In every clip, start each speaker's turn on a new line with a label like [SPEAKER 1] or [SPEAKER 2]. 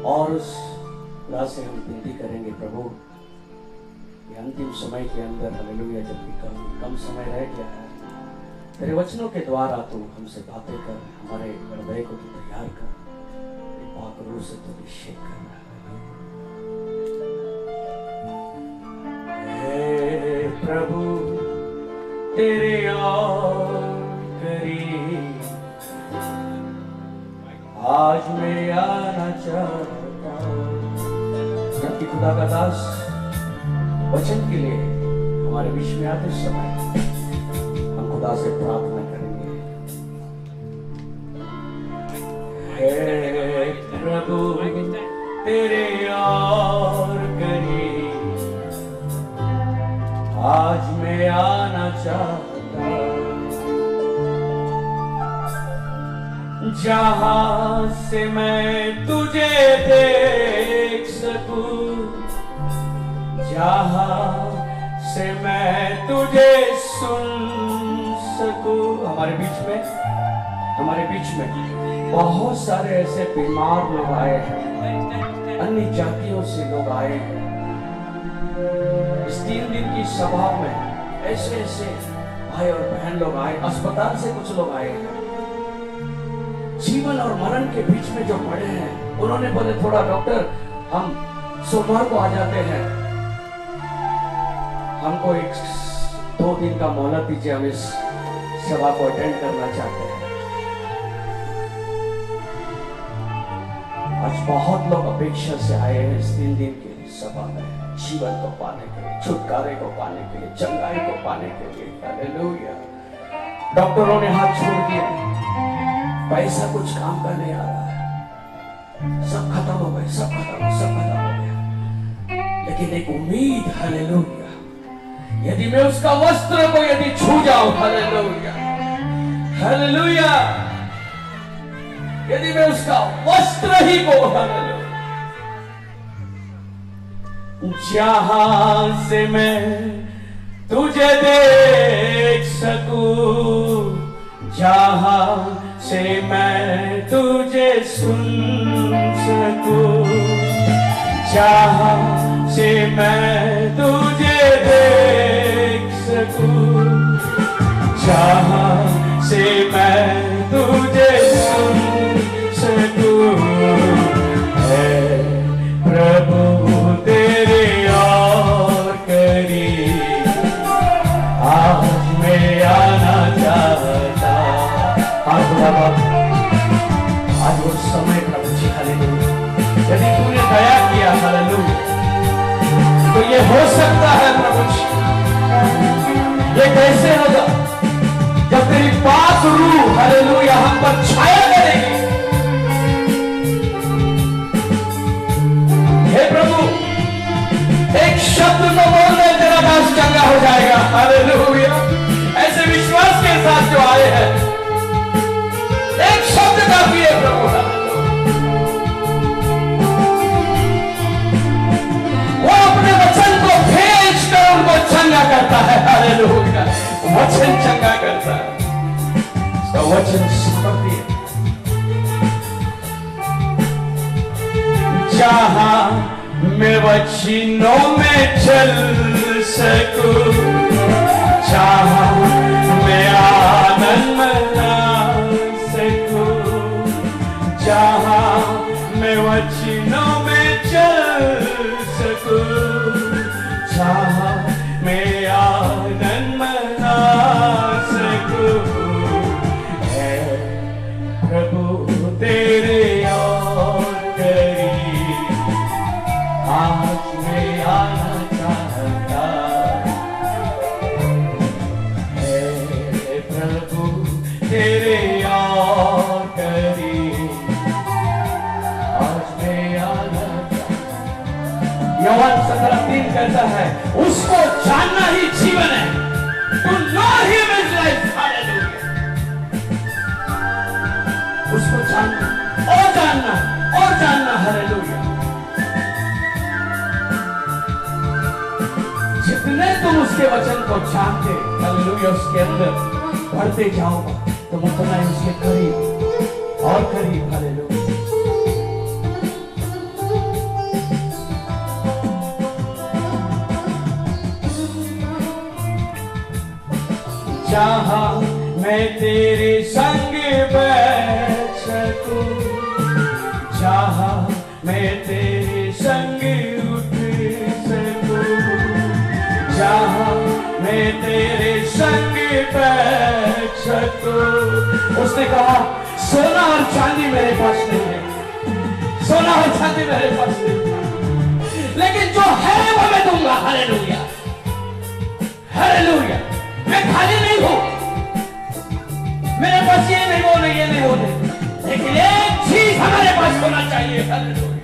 [SPEAKER 1] और उस खुदा से हम विनती करेंगे प्रभु, ये अंतिम समय के अंदर हालेलुया, जबकि कम समय रह गया है, तेरे वचनों के द्वारा तू हमसे बातें कर, हमारे हृदय को तू तैयार कर, पाक रूह से तू अभिषेक कर। हे प्रभु तेरे और करीब आज मैं आना चाहता हूं। जबकि खुदा का दास वचन के लिए हमारे बीच में आते समय हम खुदा से प्रार्थना करेंगे। हे प्रभु तेरे और करीब आज मैं आना चाहता हूं। जहां से मैं तुझे देख सकूं, जहां से मैं तुझे सुन सकूं। हमारे बीच में बहुत सारे ऐसे बीमार लोग आए हैं, अन्य जातियों से लोग आए हैं। इस 3 दिन की सभा में ऐसे भाई और बहन लोग आए, अस्पताल से कुछ लोग आए हैं, जीवन और मरण के बीच में जो पड़े हैं। उन्होंने बोले थोड़ा डॉक्टर हम सोमवार को आ जाते हैं, हमको 1-2 दिन का मोहलत दीजिए, हम इस सभा को अटेंड करना चाहते हैं। आज बहुत लोग अपेक्षा से आए हैं इस 3 दिन की सभा में, जीवन को पाने के लिए, छुटकारे को पाने के लिए, चंगाई को पाने के लिए। हालेलुया। डॉक्टरों ने हाथ छोड़ दिया, पैसा कुछ काम का नहीं आ रहा है, सब खत्म हो गए, सब खत्म हो गया। लेकिन एक उम्मीद, हालेलुया, यदि मैं उसका वस्त्र को यदि छू जाऊं, हालेलुया हालेलुया, यदि मैं उसका वस्त्र ही को, हालेलुया, जहां से मैं तुझे देख सकूं, जहां से मैं तुझे सुन सकूं, जहां से मैं तुझे देख सकूं, जहां से मैं तुझे सुन सकूं। है प्रभु तेरे और करीब आज मैं आना चाहता। आज वो समय प्रभु जी, हालेलुया, यदि तूने दया किया, हालेलुया, तो ये हो सकता है प्रभु जी। ये कैसे होगा? जब तेरी पाक रूह, हालेलुया, हम पर छाया करेगी। हे प्रभु एक शब्द तो बोल दे, तेरा दास चंगा हो जाएगा। हालेलुया। ऐसे विश्वास के साथ जो आए हैं, एक शब्द काफी है प्रभु। वो अपने वचन को भेज कर उनको चंगा करता है। हालेलुया। वचन चंगा करता है, उसका वचन सामर्थ्य है। जहां मैं वचनों में चल सकूं, जहां मैं आनंद मना सकूं, जहां मैं वचनों में चल सकूं, जहां मैं आनंद मना सकूं। है प्रभु तेरे और करीब आज मैं आना चाहता। है प्रभु तेरे और करीब आज मैं आना चाहता। यूहन्ना 17:3 कहता है, उसको जानना ही जीवन है। To know him is life. Hallelujah. उसको जानना और जानना और जानना। हालेलुया। जितने तुम उसके वचन को जानते, हालेलुया, उसके अंदर बढ़ते जाओगे, तुम उतना ही उसके करीब और करीब, हालेलुया, और चांदी मेरे पास नहीं है, सोना और चांदी मेरे पास नहीं, लेकिन जो है वो मैं दूंगा। Hallelujah, hallelujah. मैं खाली नहीं हूं, मेरे पास ये नहीं वो नहीं, ये नहीं वो नहीं, लेकिन एक चीज हमारे पास होना चाहिए। हालेलुया,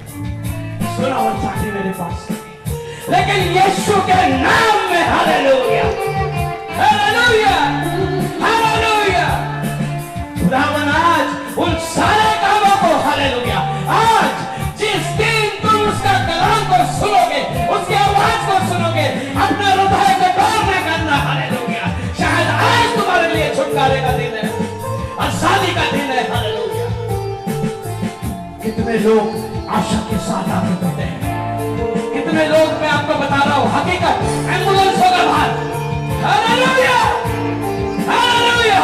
[SPEAKER 1] सोना और चांदी मेरे पास नहीं, लेकिन यीशु के नाम में। Hallelujah, hallelujah, hallelujah. खुदावन आज उन सारे कामों को, हालेलुया, आज जिस दिन तुम उसका कलाम को सुनोगे, उसकी आवाज को सुनोगे, अपने हृदय को गौर न करना। हालेलुया, शायद आज तुम्हारे लिए छुटकारे का दिन है, आजादी का दिन है। हालेलुया। कितने लोग आशा के साथ आगे बढ़ते हैं, कितने लोग, मैं आपको बता रहा हूं हकीकत, एम्बुलेंस होगा बाहर। Hallelujah, hallelujah.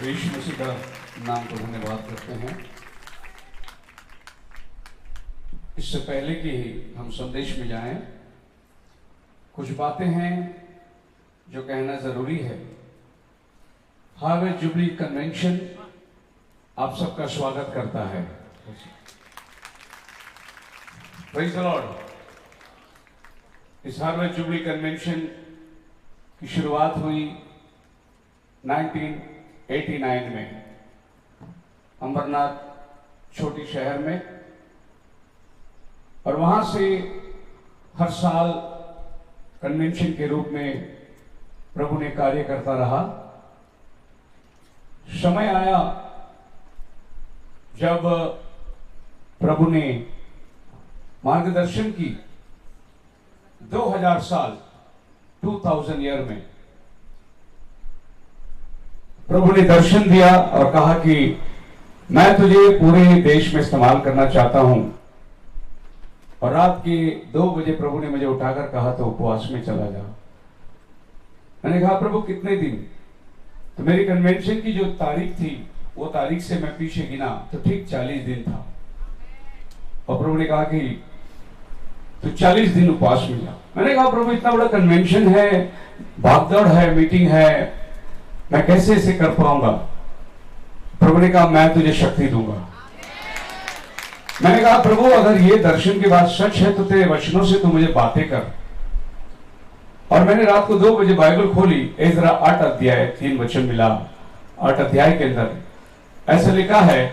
[SPEAKER 1] यीशु मसीह का नाम को धन्यवाद करते हैं। इससे पहले कि हम संदेश में जाएं, कुछ बातें हैं जो कहना जरूरी है। हार्वेस्ट जुबली कन्वेंशन आप सबका स्वागत करता है। Praise the Lord. इस हार्वेस्ट जुबली कन्वेंशन की शुरुआत हुई 1989 में अंबरनाथ छोटी शहर में, और वहां से हर साल कन्वेंशन के रूप में प्रभु ने कार्य करता रहा। समय आया जब प्रभु ने मार्गदर्शन की 2000 साल 2000 ईयर में प्रभु ने दर्शन दिया और कहा कि मैं तुझे पूरे देश में इस्तेमाल करना चाहता हूं। और रात के 2 बजे प्रभु ने मुझे उठाकर कहा तो उपवास में चला जा। मैंने कहा प्रभु कितने दिन? तो मेरी कन्वेंशन की जो तारीख थी वो तारीख से मैं पीछे गिना तो ठीक 40 दिन था। और प्रभु ने कहा कि तो 40 दिन उपवास में जा। मैंने कहा प्रभु इतना बड़ा कन्वेंशन है, भागदौड़ है, मीटिंग है, मैं कैसे इसे कर पाऊंगा? प्रभु ने कहा मैं तुझे शक्ति दूंगा। मैंने कहा प्रभु अगर ये दर्शन की बात सच है तो तेरे वचनों से तू मुझे बातें कर। और मैंने रात को 2 बजे बाइबल खोली, एजरा 8 अध्याय 3 वचन मिला। 8 अध्याय के अंदर ऐसा लिखा है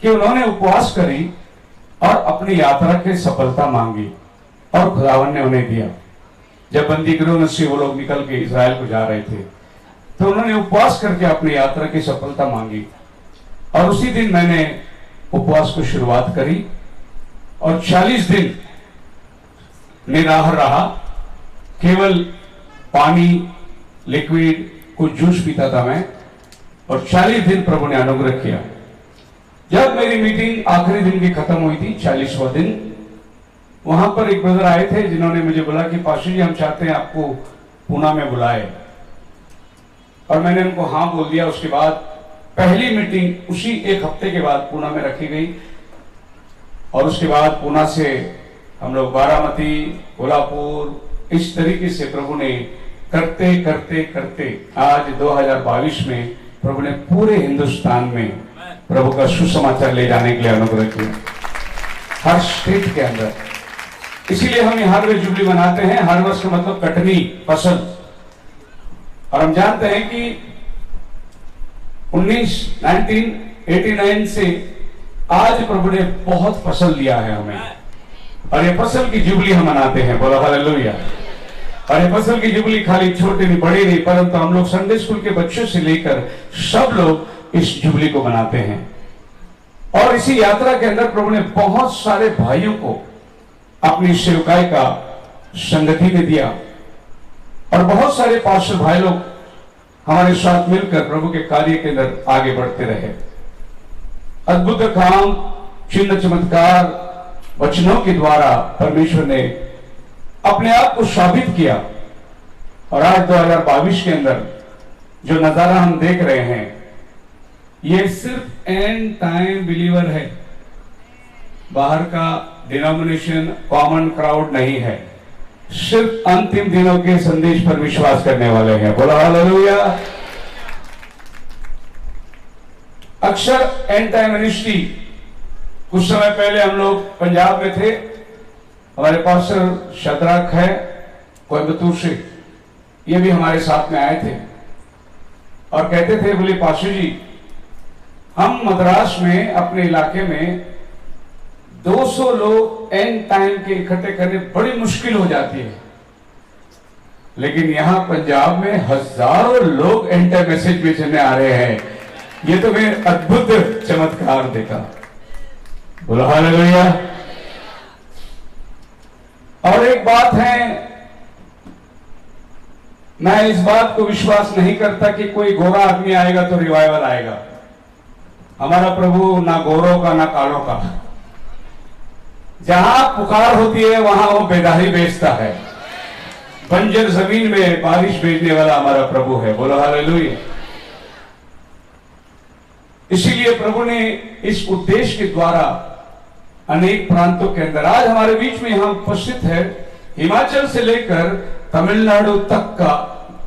[SPEAKER 1] कि उन्होंने उपवास करी और अपनी यात्रा की सफलता मांगी और खुदावन ने उन्हें दिया। जब बंदी गृह से वो लोग निकल के इजराइल को जा रहे थे तो उन्होंने उपवास करके अपनी यात्रा की सफलता मांगी। और उसी दिन मैंने उपवास को शुरुआत करी और 40 दिन निराहार रहा, केवल पानी, लिक्विड, कुछ जूस पीता था मैं। और 40 दिन प्रभु ने अनुग्रह किया। जब मेरी मीटिंग आखिरी दिन की खत्म हुई थी, 40वां दिन, वहां पर एक ब्रदर आए थे जिन्होंने मुझे बोला कि पाशा जी हम चाहते हैं आपको पूना में बुलाए। और मैंने उनको हाँ बोल दिया। उसके बाद पहली मीटिंग उसी 1 हफ्ते के बाद पूना में रखी गई। और उसके बाद पूना से हम लोग बारामती, कोल्हापुर, इस तरीके से प्रभु ने करते करते करते आज 2022 में प्रभु ने पूरे हिंदुस्तान में प्रभु का सुसमाचार ले जाने के लिए अनुग्रह किया, हर स्टेट के अंदर। इसीलिए हम हार्वेस्ट जुबली मनाते हैं। हार्वेस्ट का मतलब कटनी, फसल। और हम जानते हैं कि 1989 से आज प्रभु ने बहुत फसल दिया है हमें, और ये फसल की जुबली हम मनाते हैं। बोलो हालेलुया। और ये फसल की जुबली खाली छोटे नहीं, बड़े नहीं, परंतु हम लोग संडे स्कूल के बच्चों से लेकर सब लोग इस जुबली को मनाते हैं। और इसी यात्रा के अंदर प्रभु ने बहुत सारे भाइयों को अपनी सेवकाई का संगति में दिया। और बहुत सारे पास्टर भाई लोग हमारे साथ मिलकर प्रभु के कार्य के अंदर आगे बढ़ते रहे। अद्भुत काम, चिन्ह, चमत्कार, वचनों के द्वारा परमेश्वर ने अपने आप को साबित किया। और आज 2022 के अंदर जो नजारा हम देख रहे हैं,
[SPEAKER 2] ये सिर्फ एंड टाइम बिलीवर है, बाहर का डिनोमिनेशन कॉमन क्राउड नहीं है, सिर्फ अंतिम दिनों के संदेश पर विश्वास करने वाले हैं। बोलो हालेलुया। अक्सर एंड टाइम मिनिस्ट्री, कुछ समय पहले हम लोग पंजाब में थे, हमारे पास्टर शद्राक है कोयम्बतूर से, ये भी हमारे साथ में आए थे और कहते थे, बोले पास्टर जी हम मद्रास में अपने इलाके में 200 लोग एंड टाइम के इकट्ठे करने बड़ी मुश्किल हो जाती है, लेकिन यहां पंजाब में हजारों लोग एंड टाइम मैसेज बेचने आ रहे हैं। ये तो मैं अद्भुत चमत्कार देखा। बोलो हालेलुया। और एक बात है, मैं इस बात को विश्वास नहीं करता कि कोई गोरा आदमी आएगा तो रिवाइवल आएगा। हमारा प्रभु ना गोरों का ना कालों का, जहां पुकार होती है वहां वो बेदारी बेचता है। बंजर जमीन में बारिश भेजने वाला हमारा प्रभु है। बोलो हालेलुया। इसीलिए प्रभु ने इस उद्देश्य के द्वारा अनेक प्रांतों के अंदर आज हमारे बीच में यहां उपस्थित है, हिमाचल से लेकर तमिलनाडु तक का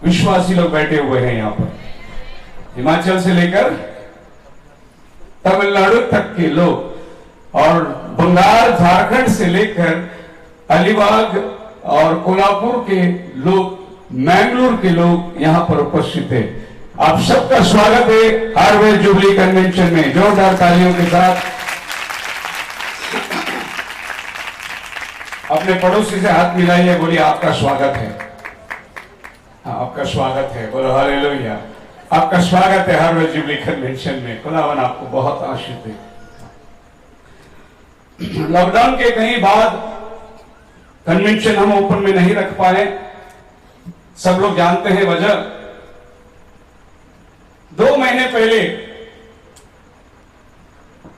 [SPEAKER 2] विश्वासी लोग बैठे हुए हैं यहां पर। हिमाचल से लेकर तमिलनाडु तक के लोग और बंगाल झारखंड से लेकर अलीबाग और कोल्हापुर के लोग, मैंगलोर के लोग यहां पर उपस्थित है। आप सबका स्वागत है हार्वेस्ट जुबली कन्वेंशन में। जोरदार तालियों के साथ अपने पड़ोसी से हाथ मिलाइए, बोलिए आपका स्वागत है। हाँ, आपका स्वागत है। बोलो हालेलुया। आपका स्वागत है हार्वेस्ट जुबली कन्वेंशन में। खुदावन आपको बहुत आशीष दे। लॉकडाउन के कहीं बाद कन्वेंशन हम ओपन में नहीं रख पाए, सब लोग जानते हैं वजह। 2 महीने पहले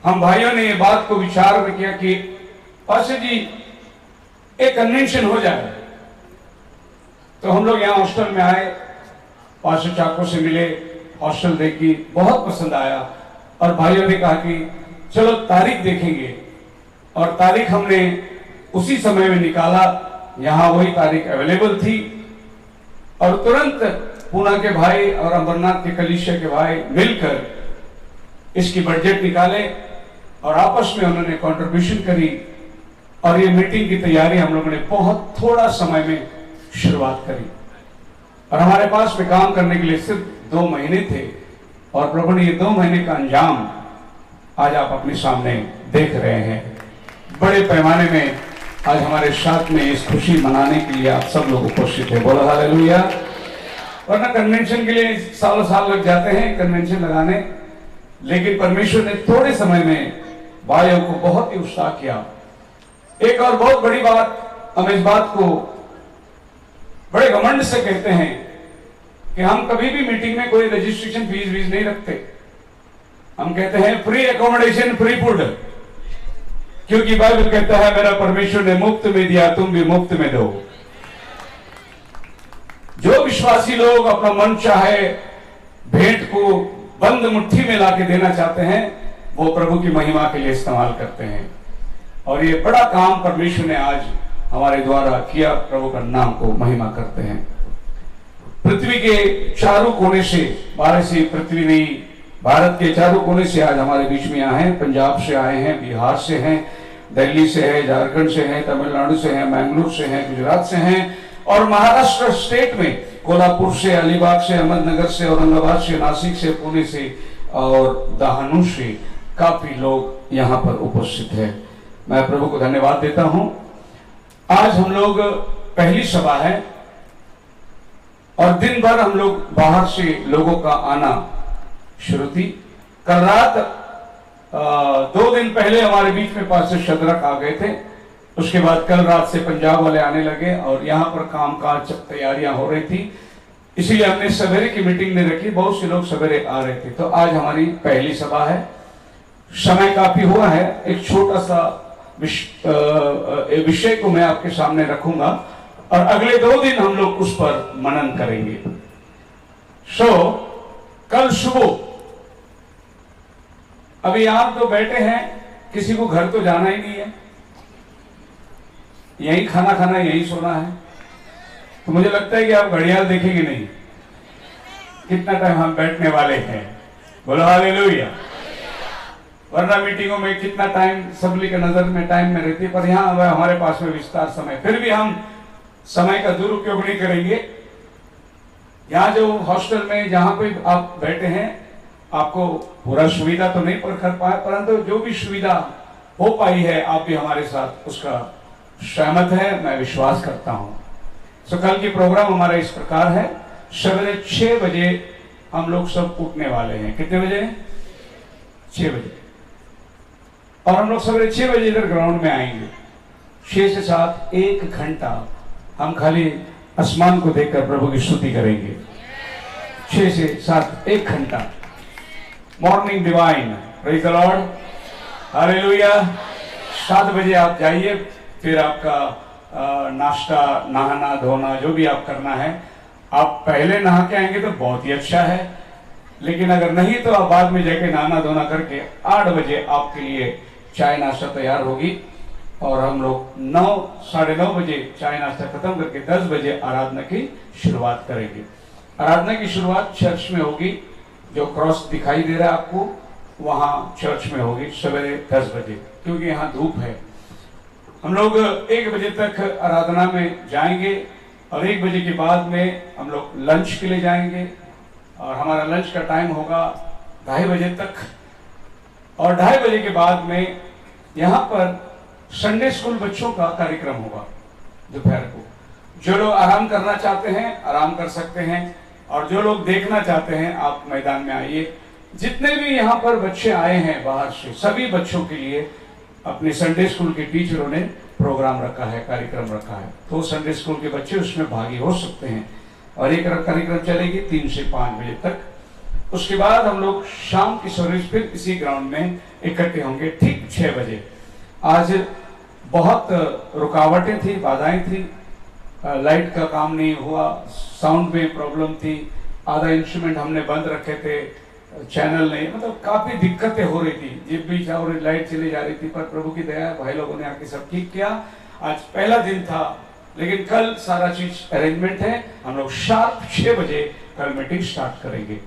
[SPEAKER 2] हम भाइयों ने ये बात को विचार किया कि पास्टर जी एक कन्वेंशन हो जाए, तो हम लोग यहाँ हॉस्टल में आए, पास्टर चाको से मिले, हॉस्टल देखी, बहुत पसंद आया और भाइयों ने कहा कि चलो तारीख देखेंगे, और तारीख हमने उसी समय में निकाला। यहाँ वही तारीख अवेलेबल थी और तुरंत पूना के भाई और अमरनाथ के कलीसिया के भाई मिलकर इसकी बजट निकाले और आपस में उन्होंने कंट्रीब्यूशन करी और ये मीटिंग की तैयारी हम लोगों ने बहुत थोड़ा समय में शुरुआत करी। और हमारे पास में काम करने के लिए सिर्फ 2 महीने थे और प्रभु ने ये 2 महीने का अंजाम आज आप अपने सामने देख रहे हैं। बड़े पैमाने में आज हमारे साथ में इस खुशी मनाने के लिए आप सब लोग उपस्थित हैं। बोलो हालेलुया। वरना कन्वेंशन के लिए सालों साल लग जाते हैं कन्वेंशन लगाने, लेकिन परमेश्वर ने थोड़े समय में भाइयों को बहुत ही उत्साह किया। एक और बहुत बड़ी बात, हम इस बात को बड़े घमंड से कहते हैं कि हम कभी भी मीटिंग में कोई रजिस्ट्रेशन फीस नहीं रखते। हम कहते हैं फ्री एकोमोडेशन फ्री फूड, क्योंकि बाइबल कहता है मेरा परमेश्वर ने मुफ्त में दिया, तुम भी मुफ्त में दो। जो विश्वासी लोग अपना मन चाहे भेंट को बंद मुट्ठी में लाके देना चाहते हैं, वो प्रभु की महिमा के लिए इस्तेमाल करते हैं। और ये बड़ा काम परमेश्वर ने आज हमारे द्वारा किया, प्रभु का नाम को महिमा करते हैं। पृथ्वी के चारों कोने से, भारत से पृथ्वी नहीं, भारत के चारों कोने से आज हमारे बीच में आए हैं। पंजाब से आए हैं, बिहार से हैं, दिल्ली से है, झारखंड से है, तमिलनाडु से है, मैंगलोर से है, गुजरात से हैं और महाराष्ट्र स्टेट में कोल्हापुर से, अलीबाग से, अहमदनगर से, औरंगाबाद से, नासिक से, पुणे से और दहानू से काफी लोग यहाँ पर उपस्थित है। मैं प्रभु को धन्यवाद देता हूं। आज हम लोग पहली सभा है और दिन भर हम लोग बाहर से लोगों का आना शुरू थी। कल रात 2 दिन पहले हमारे बीच में पास्टर शद्रक आ गए थे, उसके बाद कल रात से पंजाब वाले आने लगे और यहाँ पर कामकाज तैयारियां हो रही थी, इसीलिए हमने सवेरे की मीटिंग नहीं रखी। बहुत से लोग सवेरे आ रहे थे, तो आज हमारी पहली सभा है। समय काफी हुआ है। एक छोटा सा विषय को मैं आपके सामने रखूंगा और अगले 2 दिन हम लोग उस पर मनन करेंगे। कल सुबह अभी आप तो बैठे हैं, किसी को घर तो जाना ही नहीं है, यही खाना खाना, यही सोना है। तो मुझे लगता है कि आप घड़ियाल देखेंगे नहीं, कितना टाइम हम बैठने वाले हैं। बोलो हालेलुया। वरना मीटिंगों में कितना टाइम सबली के नजर में टाइम में रहती है, पर यहाँ हमारे पास में विस्तार समय, फिर भी हम समय का दुरुपयोग नहीं करेंगे। यहाँ जो हॉस्टल में जहां पे आप बैठे हैं, आपको पूरा सुविधा तो नहीं कर पाए, परंतु जो भी सुविधा हो पाई है आप भी हमारे साथ उसका सहमत है, मैं विश्वास करता हूं। तो कल की प्रोग्राम हमारा इस प्रकार है, सवेरे 6 बजे हम लोग सब उठने वाले हैं। कितने बजे? 6 बजे। और हम लोग सवेरे 6 बजे इधर ग्राउंड में आएंगे। 6 से 7 1 घंटा हम खाली आसमान को देखकर प्रभु की स्तुति करेंगे। 6 से 7 1 घंटा morning divine, praise the Lord, hallelujah. 7 बजे आप जाइए, फिर आपका नाश्ता, नहाना धोना जो भी आप करना है, आप पहले नहा के आएंगे तो बहुत ही अच्छा है, लेकिन अगर नहीं तो आप बाद में जाके नहाना धोना करके 8 बजे आपके लिए चाय नाश्ता तैयार होगी। और हम लोग 9 साढ़े 9 बजे चाय नाश्ता खत्म करके 10 बजे आराधना की शुरुआत करेंगे। आराधना की शुरुआत चर्च में होगी, जो क्रॉस दिखाई दे रहा है आपको, वहां चर्च में होगी सवेरे 10 बजे, क्योंकि यहाँ धूप है। हम लोग 1 बजे तक आराधना में जाएंगे और 1 बजे के बाद में हम लोग लंच के लिए जाएंगे, और हमारा लंच का टाइम होगा 2:30 बजे तक। और 2:30 बजे के बाद में यहाँ पर संडे स्कूल बच्चों का कार्यक्रम होगा दोपहर को। जो लोग आराम करना चाहते हैं आराम कर सकते हैं, और जो लोग देखना चाहते हैं आप मैदान में आइए। जितने भी यहाँ पर बच्चे आए हैं बाहर से, सभी बच्चों के लिए अपने संडे स्कूल के टीचरों ने प्रोग्राम रखा है, कार्यक्रम रखा है, तो संडे स्कूल के बच्चे उसमें भागी हो सकते हैं। और एक कार्यक्रम चलेगी 3 से 5 बजे तक। उसके बाद हम लोग शाम की सर्विस फिर इसी ग्राउंड में इकट्ठे होंगे ठीक 6 बजे। आज बहुत रुकावटें थी, बाधाएं थी, लाइट का काम नहीं हुआ, साउंड में प्रॉब्लम थी, आधा इंस्ट्रूमेंट हमने बंद रखे थे, चैनल नहीं, मतलब काफी दिक्कतें हो रही थी, जिप भी जा रही, लाइट चली जा रही थी, पर प्रभु की दया भाई लोगों ने आके सब ठीक किया। आज पहला दिन था, लेकिन कल सारा चीज अरेंजमेंट है। हम लोग शार्प 6 बजे कल मीटिंग स्टार्ट करेंगे।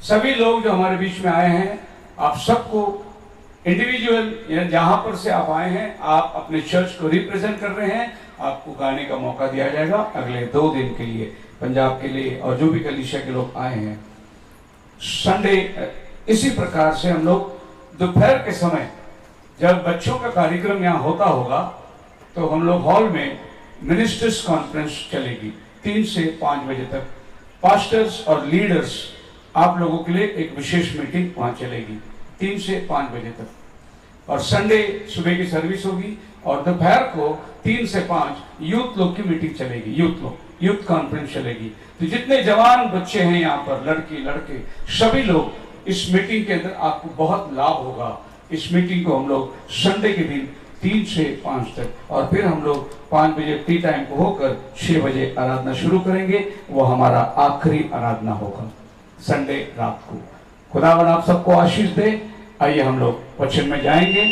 [SPEAKER 2] सभी लोग जो हमारे बीच में आए हैं, आप सबको इंडिविजुअल, जहां पर से आप आए हैं, आप अपने चर्च को रिप्रेजेंट कर रहे हैं, आपको गाने का मौका दिया जाएगा अगले 2 दिन के लिए, पंजाब के लिए, और जो भी कलीसिया के लोग आए हैं। संडे इसी प्रकार से हम लोग दोपहर के समय जब बच्चों का कार्यक्रम यहाँ होता होगा, तो हम लोग हॉल में मिनिस्टर्स कॉन्फ्रेंस चलेगी 3 से 5 बजे तक। पास्टर्स और लीडर्स आप लोगों के लिए एक विशेष मीटिंग वहां चलेगी 3 से 5 बजे तक। और संडे सुबह की सर्विस होगी, और दोपहर को 3 से 5 यूथ लोग की मीटिंग चलेगी, यूथ कॉन्फ्रेंस चलेगी। तो जितने जवान बच्चे हैं यहाँ पर, लड़की लड़के, सभी लोग इस मीटिंग के अंदर आपको बहुत लाभ होगा। इस मीटिंग को हम लोग संडे के दिन 3 से 5 तक, और फिर हम लोग 5 बजे टी टाइम को होकर 6 बजे आराधना शुरू करेंगे। वो हमारा आखिरी आराधना होगा संडे रात को। खुदावन आप सबको आशीष दे। आइए हम लोग वचन में जाएंगे।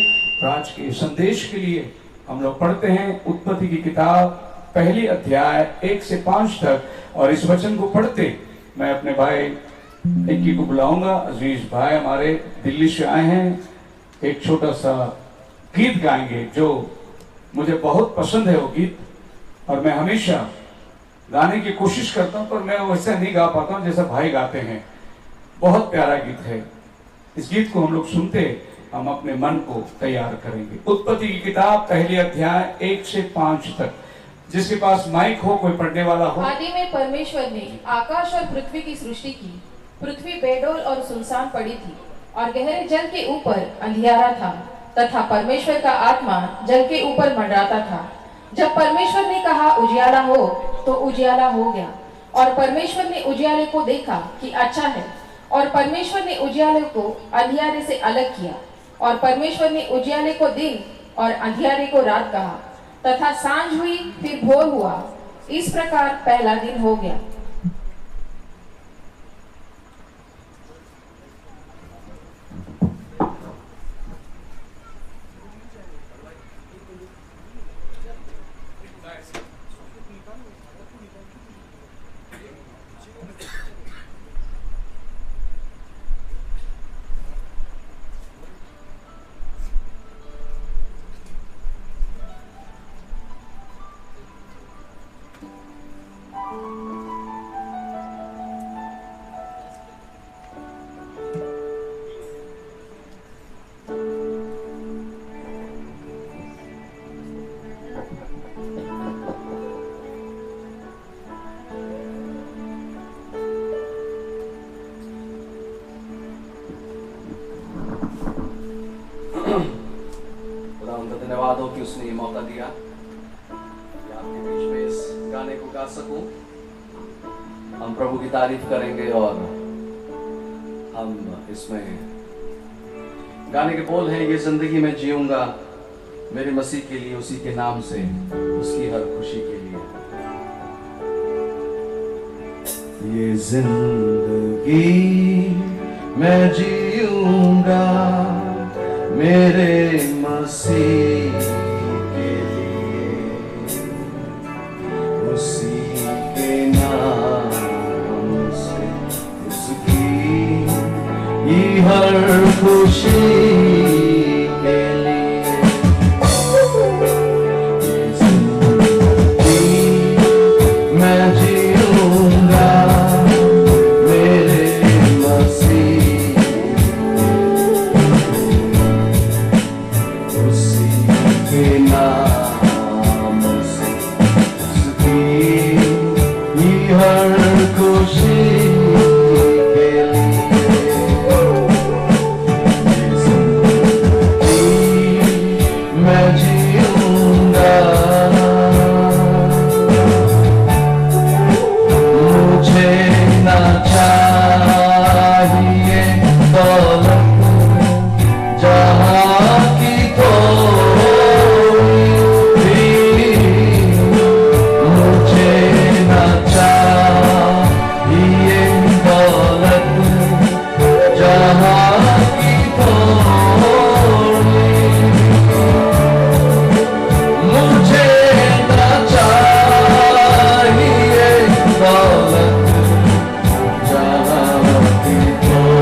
[SPEAKER 2] आज के संदेश के लिए हम लोग पढ़ते हैं उत्पत्ति की किताब 1 अध्याय 1 से 5 तक। और इस वचन को पढ़ते मैं अपने भाई इक्की को बुलाऊंगा। अजीज भाई हमारे दिल्ली से आए हैं, एक छोटा सा गीत गाएंगे जो मुझे बहुत पसंद है वो गीत, और मैं हमेशा गाने की कोशिश करता हूं, पर मैं वैसा नहीं गा पाता हूं जैसा भाई गाते हैं। बहुत प्यारा गीत है। इस गीत को हम लोग सुनते हम अपने मन को तैयार करेंगे। उत्पत्ति की किताब 1 अध्याय 1 से 5 तक। जिसके पास माइक हो, कोई पढ़ने वाला हो।
[SPEAKER 3] आदि में परमेश्वर ने आकाश और पृथ्वी की सृष्टि की। पृथ्वी बेडौल और सुनसान पड़ी थी, और गहरे जल के ऊपर अंधियारा था, तथा परमेश्वर का आत्मा जल के ऊपर मंडराता था। जब परमेश्वर ने कहा उजियाला हो, तो उजियाला हो गया। और परमेश्वर ने उजियाले को देखा कि अच्छा है, और परमेश्वर ने उजियाले को अंधियारे से अलग किया। और परमेश्वर ने उजियाले को दिन और अंधियारे को रात कहा। तथा सांझ हुई, फिर भोर हुआ। इस प्रकार पहला दिन हो गया।
[SPEAKER 4] धन्यवाद हो कि उसने ये मौका दिया कि आपके बीच में इस गाने को गा सकूं। हम प्रभु की तारीफ करेंगे और हम इसमें गाने के बोल हैं, ये जिंदगी में जीऊंगा मेरे मसीह के लिए, उसी के नाम से, उसकी हर खुशी के लिए। ये जिंदगी मैं जीऊंगा मेरे मसीह के लिए, उसी के नाम से, उसकी ही हर खुशी के लिए। ये जिंदगी मैं जीऊंगा मेरे मसीह, उसी के नाम से, उसकी ही हर खुशी के लिए। ये जिंदगी मैं जीऊंगा, मुझे ना चाहिए दौलत जहाँ की कोई भी, मुझे ना चाहिए दौलत जहाँ की कोई, मुझे ना चाहिए दौलत जहाँ की कोई।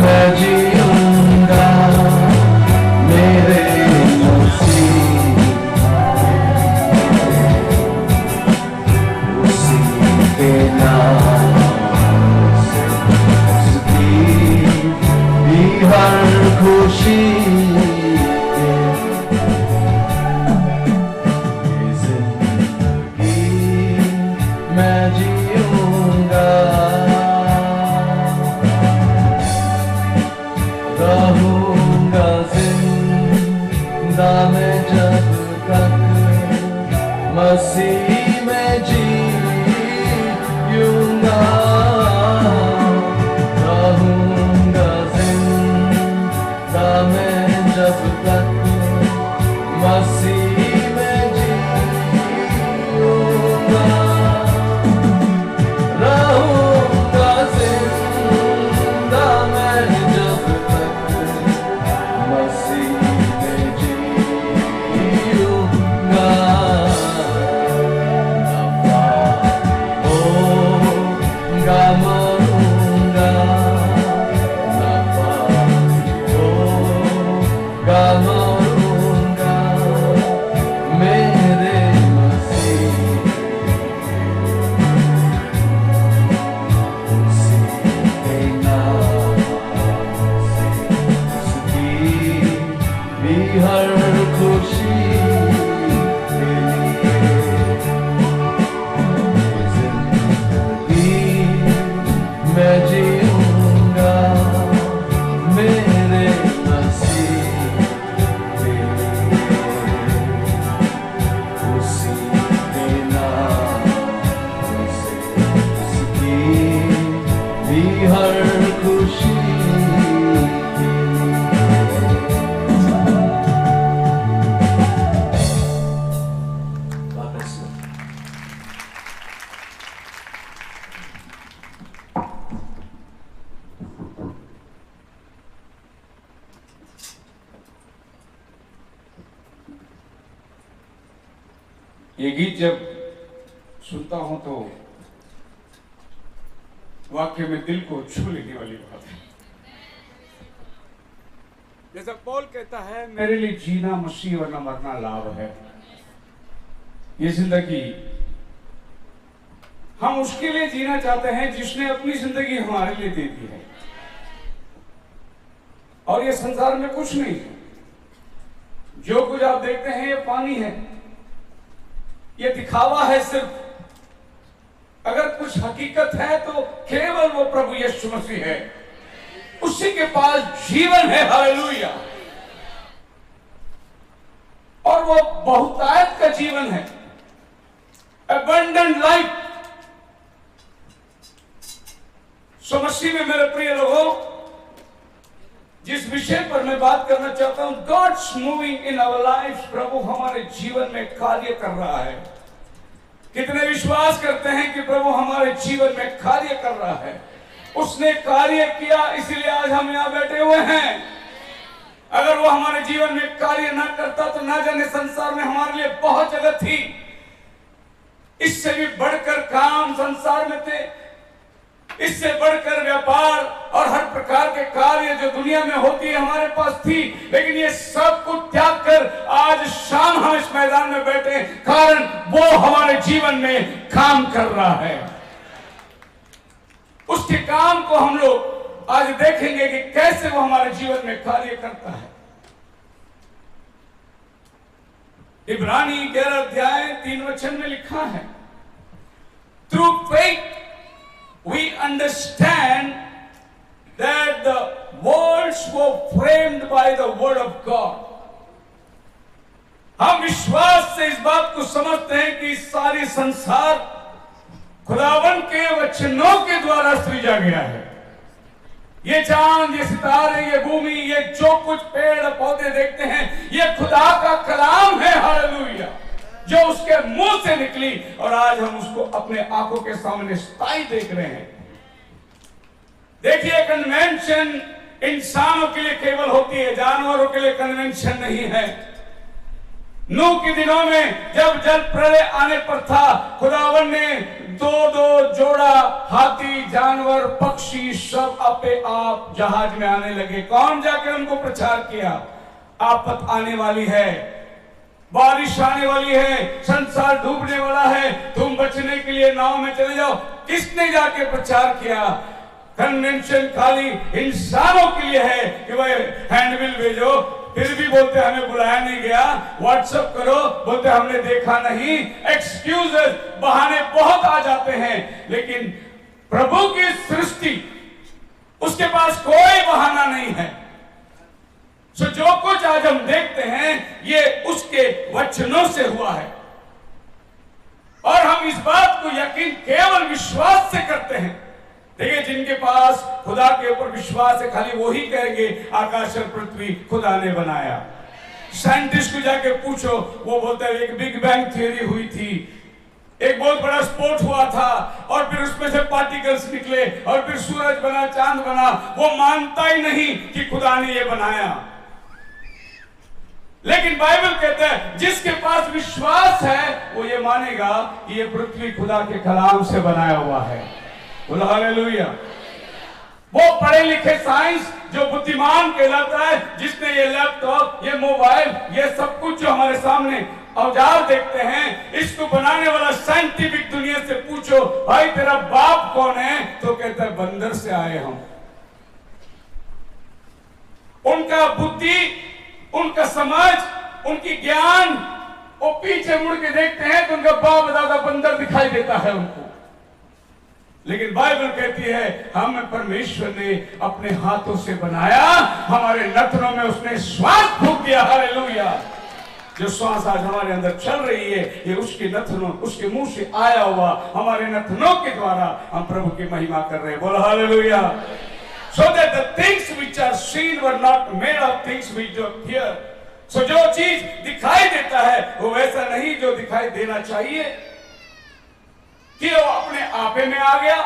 [SPEAKER 4] मैं जीऊंगा मेरे मसीह, उसी के नाम से, उसकी भी हर खुशी के। ये जिंदगी मैं जीऊंगा, रहूंगा जिंदा मैं जब तक मसीह में जीऊंगा, रहूंगा जिंदा मैं जब तक मसीह में जीऊंगा, रहूंगा जिंदा मैं जब तक मसीह में जीऊंगा। होगा मरूंगा, होगा मरूंगा मेरे मसीह, उसी के नाम से, उसकी भी हर खुशी के लिए। ये जिंदगी मैं जीऊंगा मेरे मसीह के लिए, उसी के नाम से, उसकी भी हर खुशी के लिए। God bless you.
[SPEAKER 2] ये गीत जब सुनता हूं तो वाक्य में दिल को छू लेने वाली बात है। जैसा पौल कहता है, मेरे लिए जीना मसीह वरना मरना लाभ है। ये जिंदगी हम उसके लिए जीना चाहते हैं जिसने अपनी जिंदगी हमारे लिए दे दी है, और ये संसार में कुछ नहीं है। जो कुछ आप देखते हैं ये पानी है, ये दिखावा है सिर्फ। अगर कुछ हकीकत है तो केवल वो प्रभु यीशु मसीह है, उसी के पास जीवन है। हालेलुया। और वो बहुतायत का जीवन है, abundant life। सो मसीह में मेरे प्रिय लोगों, जिस विषय पर मैं बात करना चाहता हूं, God's moving in our life. प्रभु हमारे जीवन में कार्य कर रहा है। कितने विश्वास करते हैं कि प्रभु हमारे जीवन में कार्य कर रहा है? उसने कार्य किया, इसीलिए आज हम यहां बैठे हुए हैं। अगर वो हमारे जीवन में कार्य ना करता तो ना जाने संसार में हमारे लिए बहुत जगह थी। इससे भी बढ़कर काम संसार में थे, इससे बढ़कर व्यापार और हर प्रकार के कार्य जो दुनिया में होती है हमारे पास थी। लेकिन ये सब कुछ त्याग कर आज शाम हम इस मैदान में बैठे, कारण वो हमारे जीवन में काम कर रहा है। उसके काम को हम लोग आज देखेंगे कि कैसे वो हमारे जीवन में कार्य करता है। इब्रानी 11 अध्याय 3 वचन में लिखा है, through faith we understand that the worlds were framed by the word of God। हम विश्वास से इस बात को समझते हैं कि सारी संसार खुदावन के वचनों के द्वारा सृजा गया है। ये चांद, ये सितारे, ये भूमि, ये जो कुछ पेड़ पौधे देखते हैं, ये खुदा का कलाम है। हालेलुया। जो उसके मुंह से निकली, और आज हम उसको अपने आंखों के सामने स्थायी देख रहे हैं। देखिए, कन्वेंशन इंसानों के लिए केवल होती है, जानवरों के लिए कन्वेंशन नहीं है। नूह के दिनों में जब जल प्रलय आने पर था, खुदावन ने दो जोड़ा हाथी, जानवर, पक्षी सब अपने आप जहाज में आने लगे। कौन जाकर उनको प्रचार किया? आफत आने वाली है, बारिश आने वाली है, संसार डूबने वाला है, तुम बचने के लिए नाव में चले जाओ। किसने जाके प्रचार किया? कन्वेंशन खाली इंसानों के लिए है कि भाई हैंडबिल भेजो, फिर भी बोलते हमें बुलाया नहीं गया। व्हाट्सएप करो, बोलते हमने देखा नहीं। एक्सक्यूजेस, बहाने बहुत आ जाते हैं। लेकिन प्रभु की सृष्टि, उसके पास कोई बहाना नहीं है। जो कुछ आज हम देखते हैं ये उसके वचनों से हुआ है, और हम इस बात को यकीन केवल विश्वास से करते हैं। देखिए, जिनके पास खुदा के ऊपर विश्वास है, खाली वो ही कहेंगे आकाश और पृथ्वी खुदा ने बनाया। साइंटिस्ट को जाके पूछो, वो बोलता है एक बिग बैंग थियरी हुई थी, एक बहुत बड़ा स्फोट हुआ था, और फिर उसमें से पार्टिकल्स निकले, और फिर सूरज बना, चांद बना। वो मानता ही नहीं कि खुदा ने ये बनाया। लेकिन बाइबल कहता है जिसके पास विश्वास है वो ये मानेगा कि ये पृथ्वी खुदा के कलाम से बनाया हुआ है। बोलो हालेलुया। वो पढ़े लिखे साइंस जो बुद्धिमान कहलाता है, जिसने ये लैपटॉप, ये मोबाइल, ये सब कुछ जो हमारे सामने औजार देखते हैं, इसको बनाने वाला साइंटिफिक दुनिया से पूछो, भाई तेरा बाप कौन है? तो कहता है बंदर से आए हम। उनका बुद्धि, उनका समझ, उनकी ज्ञान, वो पीछे मुड़ के देखते हैं तो उनका बाप दादा बंदर दिखाई देता है उनको। लेकिन बाइबल कहती है हमें परमेश्वर ने अपने हाथों से बनाया, हमारे नथनों में उसने श्वास फूंक दिया। हालेलुया। जो श्वास आज हमारे अंदर चल रही है, ये उसके नथनों, उसके मुंह से आया हुआ, हमारे नथनों के द्वारा हम प्रभु की महिमा कर रहे हैं। बोलो hallelujah. So that the things which are seen were not made of things which appear। So जो चीज दिखाई देता है वो वैसा नहीं जो दिखाई देना चाहिए कि वो अपने आपे में आ गया,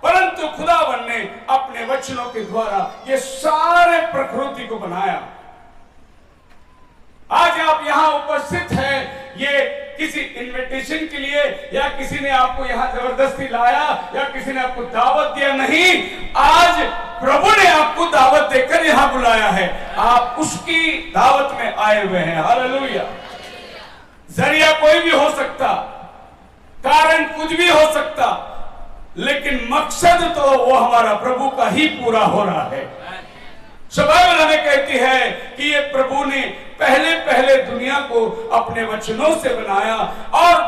[SPEAKER 2] परंतु खुदावन ने अपने वचनों के द्वारा ये सारे प्रकृति को बनाया। आज आप यहां उपस्थित हैं, ये किसी इनविटेशन के लिए, या किसी ने आपको यहां जबरदस्ती लाया, या किसी ने आपको दावत दिया, नहीं। आज प्रभु ने आपको दावत देकर यहां बुलाया है, आप उसकी दावत में आए हुए हैं। हालेलुया। जरिया कोई भी हो सकता, कारण कुछ भी हो सकता, लेकिन मकसद तो वो हमारा प्रभु का ही पूरा हो रहा है। बाइबल हमें कहती है कि ये प्रभु ने पहले पहले दुनिया को अपने वचनों से बनाया, और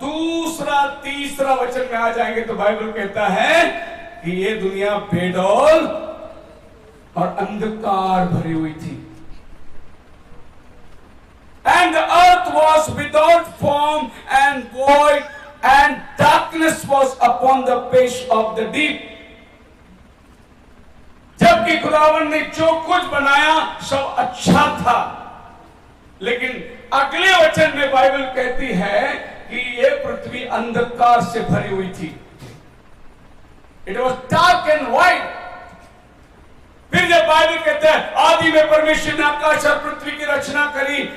[SPEAKER 2] दूसरा तीसरा वचन में आ जाएंगे तो बाइबल कहता है कि ये दुनिया बेडौल और अंधकार भरी हुई थी। And the earth was without form and void, and darkness was upon the face of the deep. जबकि खुदावन ने जो कुछ बनाया सब अच्छा था, लेकिन अगले वचन में बाइबल कहती है कि ये पृथ्वी अंधकार से भरी हुई थी। It was dark and white. फिर जब बाइबल कहता है आदि में परमेश्वर ने आकाश और पृथ्वी की रचना करी,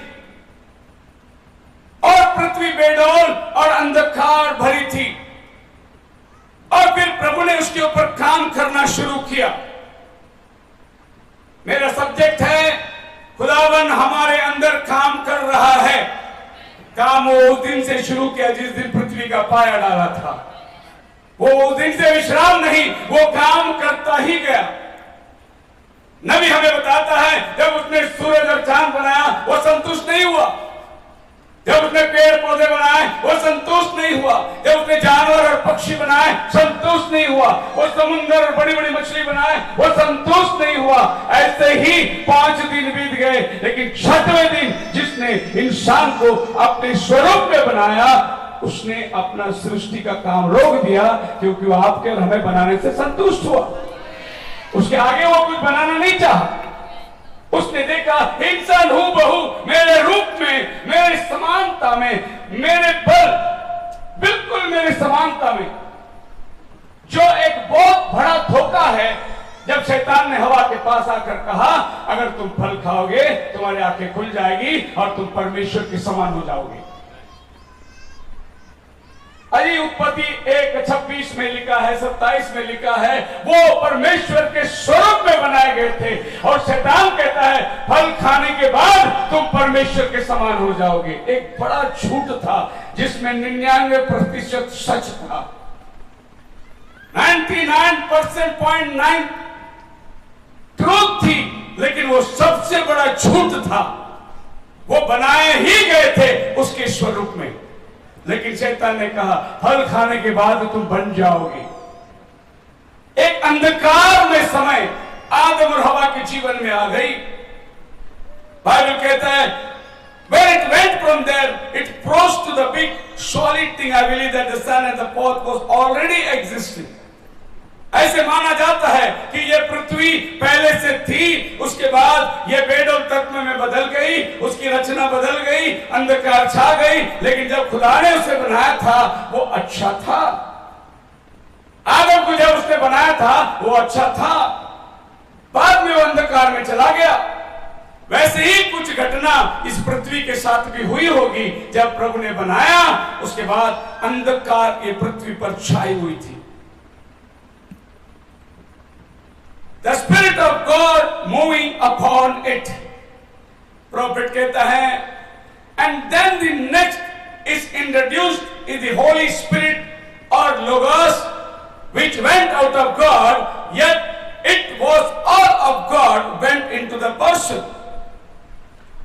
[SPEAKER 2] और पृथ्वी बेडौल और अंधकार भरी थी, और फिर प्रभु ने उसके ऊपर काम करना शुरू किया। मेरा सब्जेक्ट है खुदावन हमारे अंदर काम कर रहा है। काम वो उस दिन से शुरू किया जिस दिन पृथ्वी का पाया डाला था। वो उस दिन से विश्राम नहीं, वो काम करता ही गया। नबी हमें बताता है जब उसने सूरज और चांद बनाया वो संतुष्ट नहीं हुआ, जब उसने पेड़ पौधे बनाए वो संतुष्ट नहीं हुआ, जब उसने जानवर और पक्षी बनाए संतुष्ट नहीं हुआ, वो समुद्र और बड़ी बड़ी मछली बनाए वो संतुष्ट नहीं हुआ। ऐसे ही 5 दिन बीत गए, लेकिन 6वें दिन जिसने इंसान को अपने स्वरूप में बनाया, उसने अपना सृष्टि का काम रोक दिया, क्योंकि वो आपके और हमें बनाने से संतुष्ट हुआ। उसके आगे वो कुछ बनाना नहीं चाहा। उसने देखा इंसान हूबहू मेरे रूप में, मेरे समानता में, मेरे बल बिल्कुल मेरे समानता में। जो एक बहुत बड़ा धोखा है, जब शैतान ने हवा के पास आकर कहा अगर तुम फल खाओगे तुम्हारी आंखें खुल जाएगी और तुम परमेश्वर के समान हो जाओगे। अजी उत्पत्ति 1:26 में लिखा है, 27 में लिखा है, वो परमेश्वर के स्वरूप में बनाए गए थे, और शैतान कहता है फल खाने के बाद तुम परमेश्वर के समान हो जाओगे। एक बड़ा झूठ था जिसमें 99% सच था। 99.9 ट्रूथ थी, लेकिन वो सबसे बड़ा झूठ था। वो बनाए ही गए थे उसके स्वरूप में, लेकिन शैतान ने कहा फल खाने के बाद तुम बन जाओगे। एक अंधकार में समय आदम और हवा के जीवन में आ गई। बाइबल कहता है when it went from there it rose to the big solid thing. I believe that the sun and the earth was already existing. ऐसे माना जाता है कि ये पृथ्वी पहले से थी, उसके बाद ये बेडौल तत्व में बदल गई, उसकी रचना बदल गई, अंधकार छा गई, लेकिन जब खुदा ने उसे बनाया था वो अच्छा था। आदम को जब उसने बनाया था वो अच्छा था, बाद में वो अंधकार में चला गया। वैसे ही कुछ घटना इस पृथ्वी के साथ भी हुई होगी। जब प्रभु ने बनाया उसके बाद अंधकार ये पृथ्वी पर छाई हुई थी। The Spirit of God moving upon it. Prophet कहता है, and then the next is introduced is the Holy Spirit or Logos, which went out of God, yet it was all of God went into the person.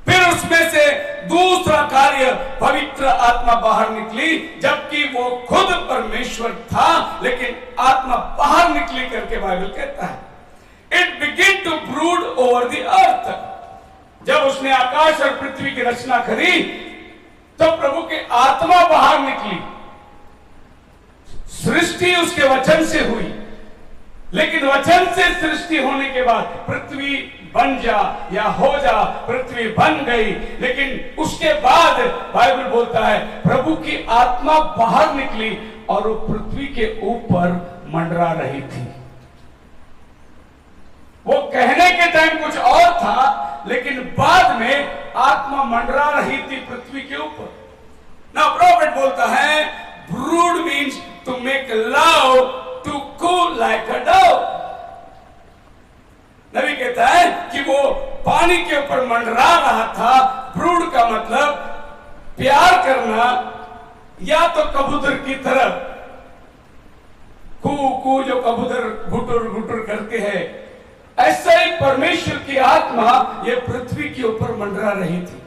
[SPEAKER 2] फिर उसमें से दूसरा कार्य पवित्र आत्मा बाहर निकली, जबकि वो खुद परमेश्वर था, लेकिन आत्मा बाहर निकली करके बाइबल कहता है It began to brood over the earth. जब उसने आकाश और पृथ्वी की रचना करी तो प्रभु की आत्मा बाहर निकली। सृष्टि उसके वचन से हुई, लेकिन वचन से सृष्टि होने के बाद पृथ्वी बन जा या हो जा, पृथ्वी बन गई। लेकिन उसके बाद बाइबल बोलता है प्रभु की आत्मा बाहर निकली और वो पृथ्वी के ऊपर मंडरा रही थी। वो कहने के टाइम कुछ और था, लेकिन बाद में आत्मा मंडरा रही थी पृथ्वी के ऊपर। ना प्रॉफिट बोलता है brood means to make love to coo like a dove. नबी कहता है कि वो पानी के ऊपर मंडरा रहा था। ब्रूड का मतलब प्यार करना, या तो कबूतर की तरह कू कू जो कबूतर घुटुर घुटुर करते हैं, ऐसा ही परमेश्वर की आत्मा ये पृथ्वी के ऊपर मंडरा रही थी।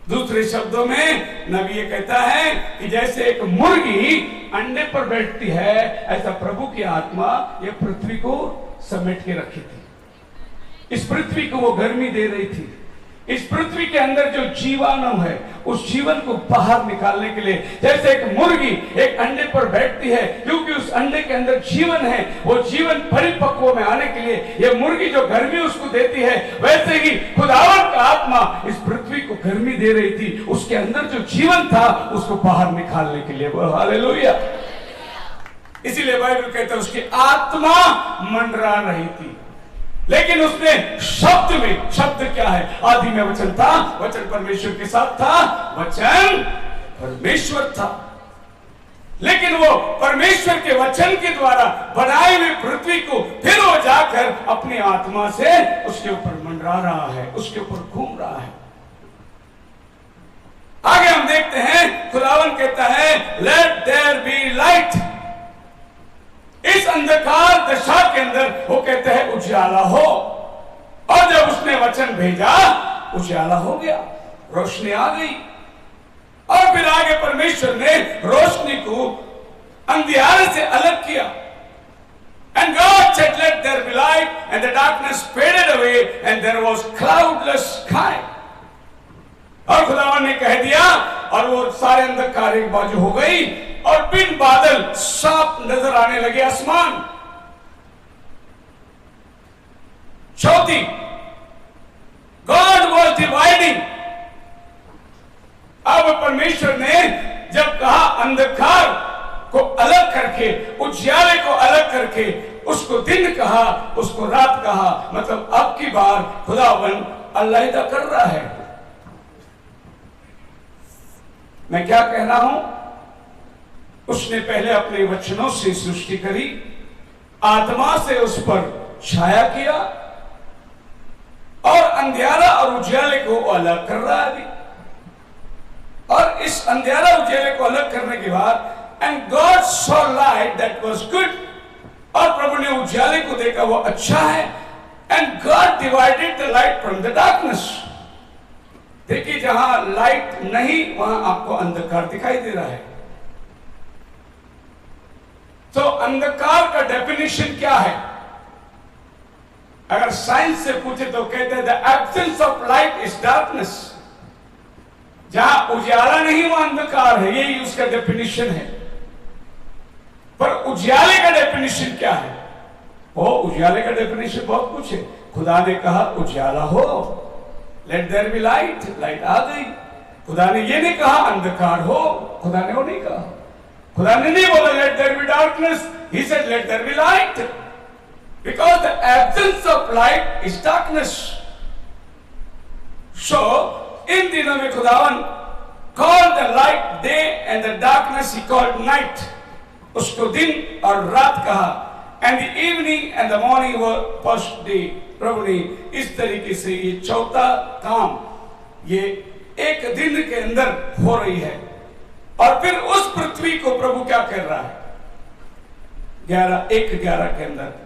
[SPEAKER 2] दूसरे शब्दों में नबी ये कहता है कि जैसे एक मुर्गी अंडे पर बैठती है, ऐसा प्रभु की आत्मा ये पृथ्वी को समेट के रखी थी। इस पृथ्वी को वो गर्मी दे रही थी। इस पृथ्वी के अंदर जो जीवाणु है उस जीवन को बाहर निकालने के लिए, जैसे एक मुर्गी एक अंडे पर बैठती है क्योंकि उस अंडे के अंदर जीवन है, वो जीवन परिपक्व में आने के लिए ये मुर्गी जो गर्मी उसको देती है, वैसे ही खुदावंत का आत्मा इस पृथ्वी को गर्मी दे रही थी। उसके अंदर जो जीवन था उसको बाहर निकालने के लिए। हालेलुया। इसीलिए बाइबल कहता है उसकी आत्मा मंडरा रही थी। लेकिन उसने शब्द में, शब्द क्या है? आदि में वचन था, वचन परमेश्वर के साथ था, वचन परमेश्वर था। लेकिन वो परमेश्वर के वचन के द्वारा बनाए हुए पृथ्वी को फिर वो जाकर अपनी आत्मा से उसके ऊपर मंडरा रहा है, उसके ऊपर घूम रहा है। आगे हम देखते हैं खुदावन कहता है लेट देयर बी लाइट। इस अंधकार दशा के अंदर वो कहते हैं उजाला हो, और जब उसने वचन भेजा उजाला हो गया, रोशनी आ गई। और फिर आगे परमेश्वर ने रोशनी को अंधियारे से अलग किया। And God said let there be light, and the darkness faded away and there was cloudless sky। और खुदावन ने कह दिया और वो सारे अंधकार एक बाजू हो गई और बिन बादल साफ नजर आने लगे आसमान। चौथी, गॉड वॉज डिवाइडिंग। अब परमेश्वर ने जब कहा अंधकार को अलग करके, उजियाले को अलग करके, उसको दिन कहा, उसको रात कहा, मतलब अब की बार खुदावन अलहदा कर रहा है। मैं क्या कह रहा हूं? उसने पहले अपने वचनों से सृष्टि करी, आत्मा से उस पर छाया किया, और अंधियारा और उजाले को अलग कर रहा है अभी। और इस अंधियारा उजाले को अलग करने के बाद and God saw light that was good, और प्रभु ने उजाले को देखा वो अच्छा है। And God divided the light from the darkness. देखिए जहां लाइट नहीं वहां आपको अंधकार दिखाई दे रहा है। तो अंधकार का डेफिनेशन क्या है? अगर साइंस से पूछे तो कहते हैं the absence of light is darkness. जहां उजाला नहीं वहां अंधकार है, यही उसका डेफिनेशन है। पर उजाले का डेफिनेशन क्या है? वो उजाले का डेफिनेशन बहुत कुछ है। खुदा ने कहा उजाला हो, let there be light, light आ गई। खुदा ने ये नहीं कहा अंधकार हो, खुदा ने वो नहीं कहा। खुदा ने नहीं बोला let there be darkness, he said let there be light, because the absence of light is darkness. So इन दिनों में खुदावन called the light day and the darkness he called night। उसको दिन और रात कहा, and the evening and the morning were first day। प्रभु ने इस तरीके से ये चौथा काम ये एक दिन के अंदर हो रही है। और फिर उस पृथ्वी को प्रभु क्या कर रहा है? 11 के अंदर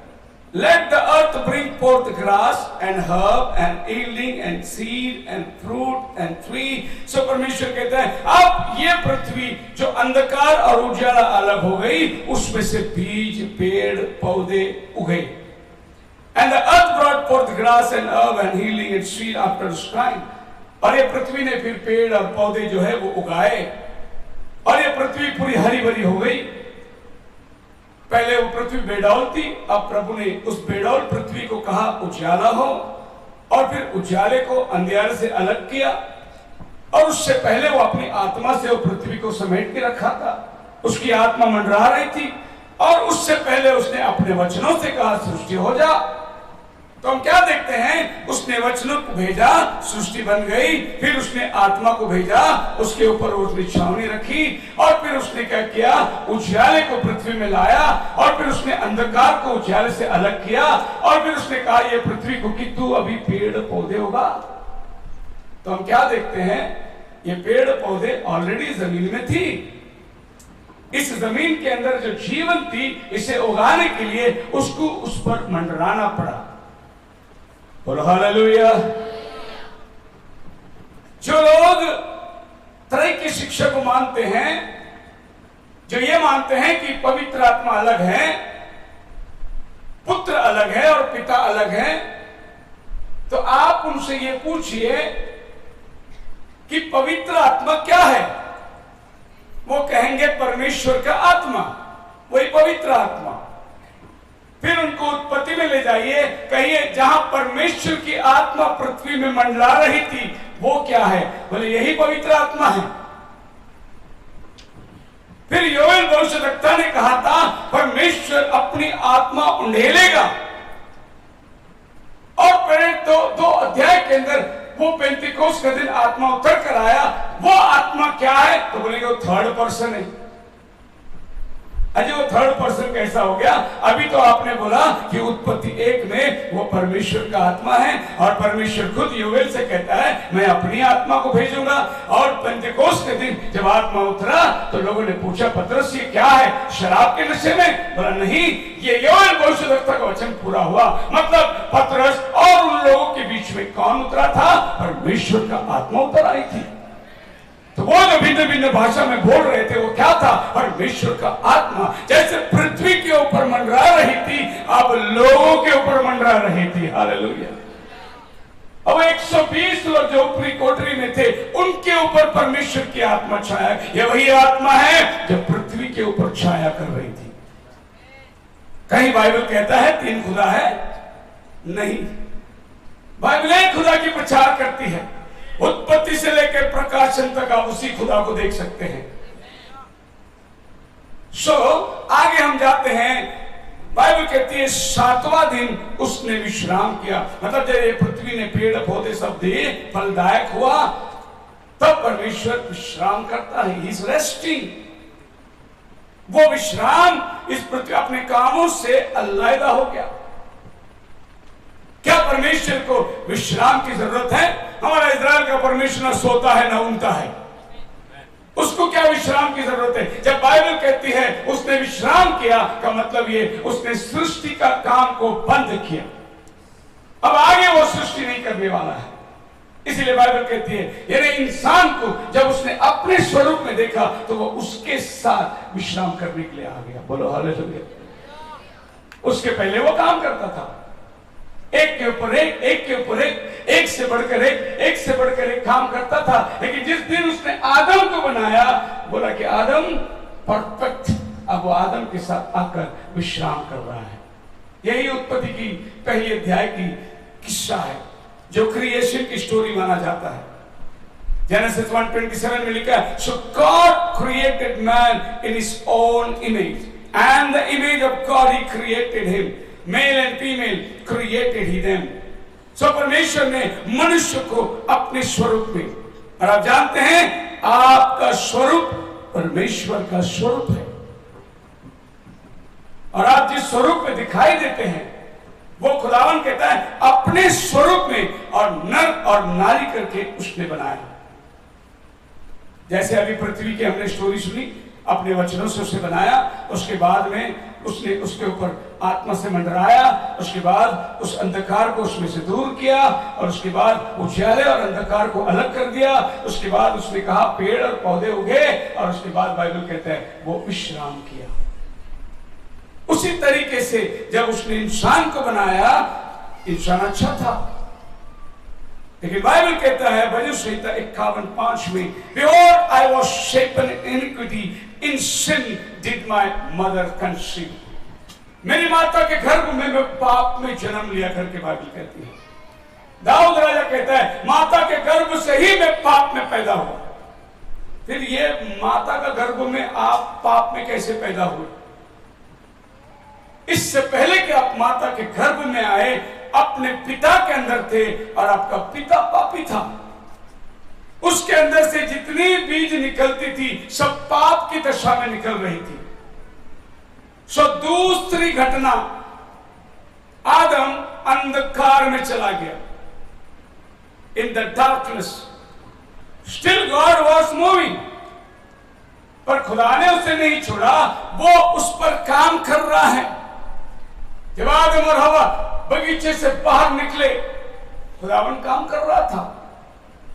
[SPEAKER 2] let the earth bring forth grass and herb and yielding and seed and fruit and tree। सो परमेश्वर कहता है अब ये पृथ्वी जो अंधकार और उजाला अलग हो गई, उसमें से बीज, पेड़, पौधे उगे। and the earth brought forth grass and herb and yielding and seed after the sky। और ये पृथ्वी ने फिर पेड़ और पौधे जो है वो उगाए, और ये पृथ्वी पूरी हरी भरी हो गई। पहले वो पृथ्वी बेडौल थी, अब प्रभु ने उस बेडौल पृथ्वी को कहा उजाला हो, और फिर उजाले को अंधियारे से अलग किया। और उससे पहले वो अपनी आत्मा से वो पृथ्वी को समेट के रखा था, उसकी आत्मा मंडरा रही थी। और उससे पहले उसने अपने वचनों से कहा सृष्टि हो जा। तो हम क्या देखते हैं, उसने वचनों को भेजा, सृष्टि बन गई, फिर उसने आत्मा को भेजा, उसके ऊपर उसने छावनी रखी, और फिर उसने क्या किया, उजियाले को पृथ्वी में लाया, और फिर उसने अंधकार को उजियाले से अलग किया, और फिर उसने कहा ये पृथ्वी को कि तू अभी पेड़ पौधे होगा। तो हम क्या देखते हैं, ये पेड़ पौधे ऑलरेडी जमीन में थी, इस जमीन के अंदर जो जीवन थी, इसे उगाने के लिए उसको उस पर मंडराना पड़ा। बोलो हालेलुया। जो लोग तरह की शिक्षा को मानते हैं, जो ये मानते हैं कि पवित्र आत्मा अलग है, पुत्र अलग है और पिता अलग है, तो आप उनसे ये पूछिए कि पवित्र आत्मा क्या है, वो कहेंगे परमेश्वर का आत्मा, वही पवित्र आत्मा। फिर उनको उत्पत्ति में ले जाइए, कहिए जहां परमेश्वर की आत्मा पृथ्वी में मंडरा रही थी, वो क्या है, बोले यही पवित्र आत्मा है। फिर योएल भविष्यद्वक्ता ने कहा था परमेश्वर अपनी आत्मा उंडेलेगा, और प्रेरित दो अध्याय के अंदर वो पेंतिकोस्त का दिन आत्मा उतर कर आया, वो आत्मा क्या है, तो बोलेंगे वो थर्ड पर्सन है। अजय वो थर्ड पर्सन कैसा हो गया, अभी तो आपने बोला कि उत्पत्ति 1 में वो परमेश्वर का आत्मा है, और परमेश्वर खुद योएल से कहता है मैं अपनी आत्मा को भेजूंगा। और पेंतिकोस्त के दिन जब आत्मा उतरा तो लोगों ने पूछा पतरस ये क्या है, शराब के नशे में, बोला नहीं, ये योएल भविष्यद्वक्ता का वचन पूरा हुआ। मतलब पतरस और उन लोगों के बीच में कौन उतरा था, परमेश्वर का आत्मा उतर आई थी। तो वो जो भिन्न भिन्न भाषा में बोल रहे थे वो क्या था, परमेश्वर का आत्मा। जैसे पृथ्वी के ऊपर मंडरा रही थी, अब लोगों के ऊपर मंडरा रही थी। हालेलुया। अब 120 लोग जो ऊपरी कोठरी में थे, उनके ऊपर परमेश्वर की आत्मा छाया। ये वही आत्मा है जो पृथ्वी के ऊपर छाया कर रही थी। कहीं बाइबल कहता है 3 खुदा है, नहीं, बाइबल एक खुदा की प्रचार करती है। उत्पत्ति से लेकर प्रकाशन तक आप उसी खुदा को देख सकते हैं। आगे हम जाते हैं, बाइबल कहती है 7वां दिन उसने विश्राम किया। मतलब जब ये पृथ्वी ने पेड़ पौधे सब दिए, फलदायक हुआ, तब परमेश्वर विश्राम करता है, ही इज रेस्टिंग। वो विश्राम इस पृथ्वी अपने कामों से अलग हो गया। क्या परमेश्वर को विश्राम की जरूरत है? हमारा इजराइल का परमेश्वर न सोता है न ऊँगता है, उसको क्या विश्राम की जरूरत है? जब बाइबल कहती है उसने विश्राम किया का मतलब ये उसने सृष्टि का काम को बंद किया, अब आगे वो सृष्टि नहीं करने वाला है। इसीलिए बाइबल कहती है यानी इंसान को जब उसने अपने स्वरूप में देखा तो वो उसके साथ विश्राम करने के लिए आ गया। बोलो हालेलुया। उसके पहले वो काम करता था, एक के ऊपर एक, एक के ऊपर एक से बढ़कर एक से बढ़कर एक काम करता था। लेकिन जिस दिन उसने आदम को बनाया, बोला कि आदम परफेक्ट, अब वो आदम के साथ आकर विश्राम कर रहा है। यही उत्पत्ति की पहली अध्याय की किस्सा है जो क्रिएशन की स्टोरी माना जाता है। जेनेसिस 1:27 में लिखा है, so God created man in his own image and the image of God he created him, male and female created he them. So परमेश्वर ने मनुष्य को अपने स्वरूप में, और आप जानते हैं आपका स्वरूप परमेश्वर का स्वरूप है, और आप जिस स्वरूप में दिखाई देते हैं वो खुदावन कहता है अपने स्वरूप में और नर और नारी करके उसने बनाया। जैसे अभी पृथ्वी की हमने स्टोरी सुनी, अपने वचनों से उसे बनाया, उसके बाद में उसने उसके ऊपर आत्मा से मंडराया, उसके बाद उस अंधकार को उसमें से दूर किया, और उसके बाद उजियाले और अंधकार को अलग कर दिया। उसके बाद उसने कहा पेड़ और पौधे उगे, और उसके बाद बाइबल कहता है वो विश्राम किया। उसी तरीके से जब उसने इंसान को बनाया, इंसान अच्छा था, लेकिन बाइबल कहता है भजन संहिता 51:5 में, Behold, I was shapen in iniquity, in sin did my mother conceive। मेरी माता के गर्भ में मैं पाप में जन्म लिया करके बाइबल कहती है। दाऊद राजा कहता है माता के गर्भ से ही मैं पाप में पैदा हुआ। फिर ये माता का गर्भ में आप पाप में कैसे पैदा हुए? इससे पहले कि आप माता के गर्भ में आए, अपने पिता के अंदर थे और आपका पिता पापी था। उसके अंदर से जितनी बीज निकलती थी सब पाप की दशा में निकल रही थी। सो दूसरी घटना, आदम अंधकार में चला गया, in the darkness. Still God was moving, पर खुदा ने उसे नहीं छोड़ा, वो उस पर काम कर रहा है। जब आदम और हवा बगीचे से बाहर निकले, खुदावन काम कर रहा था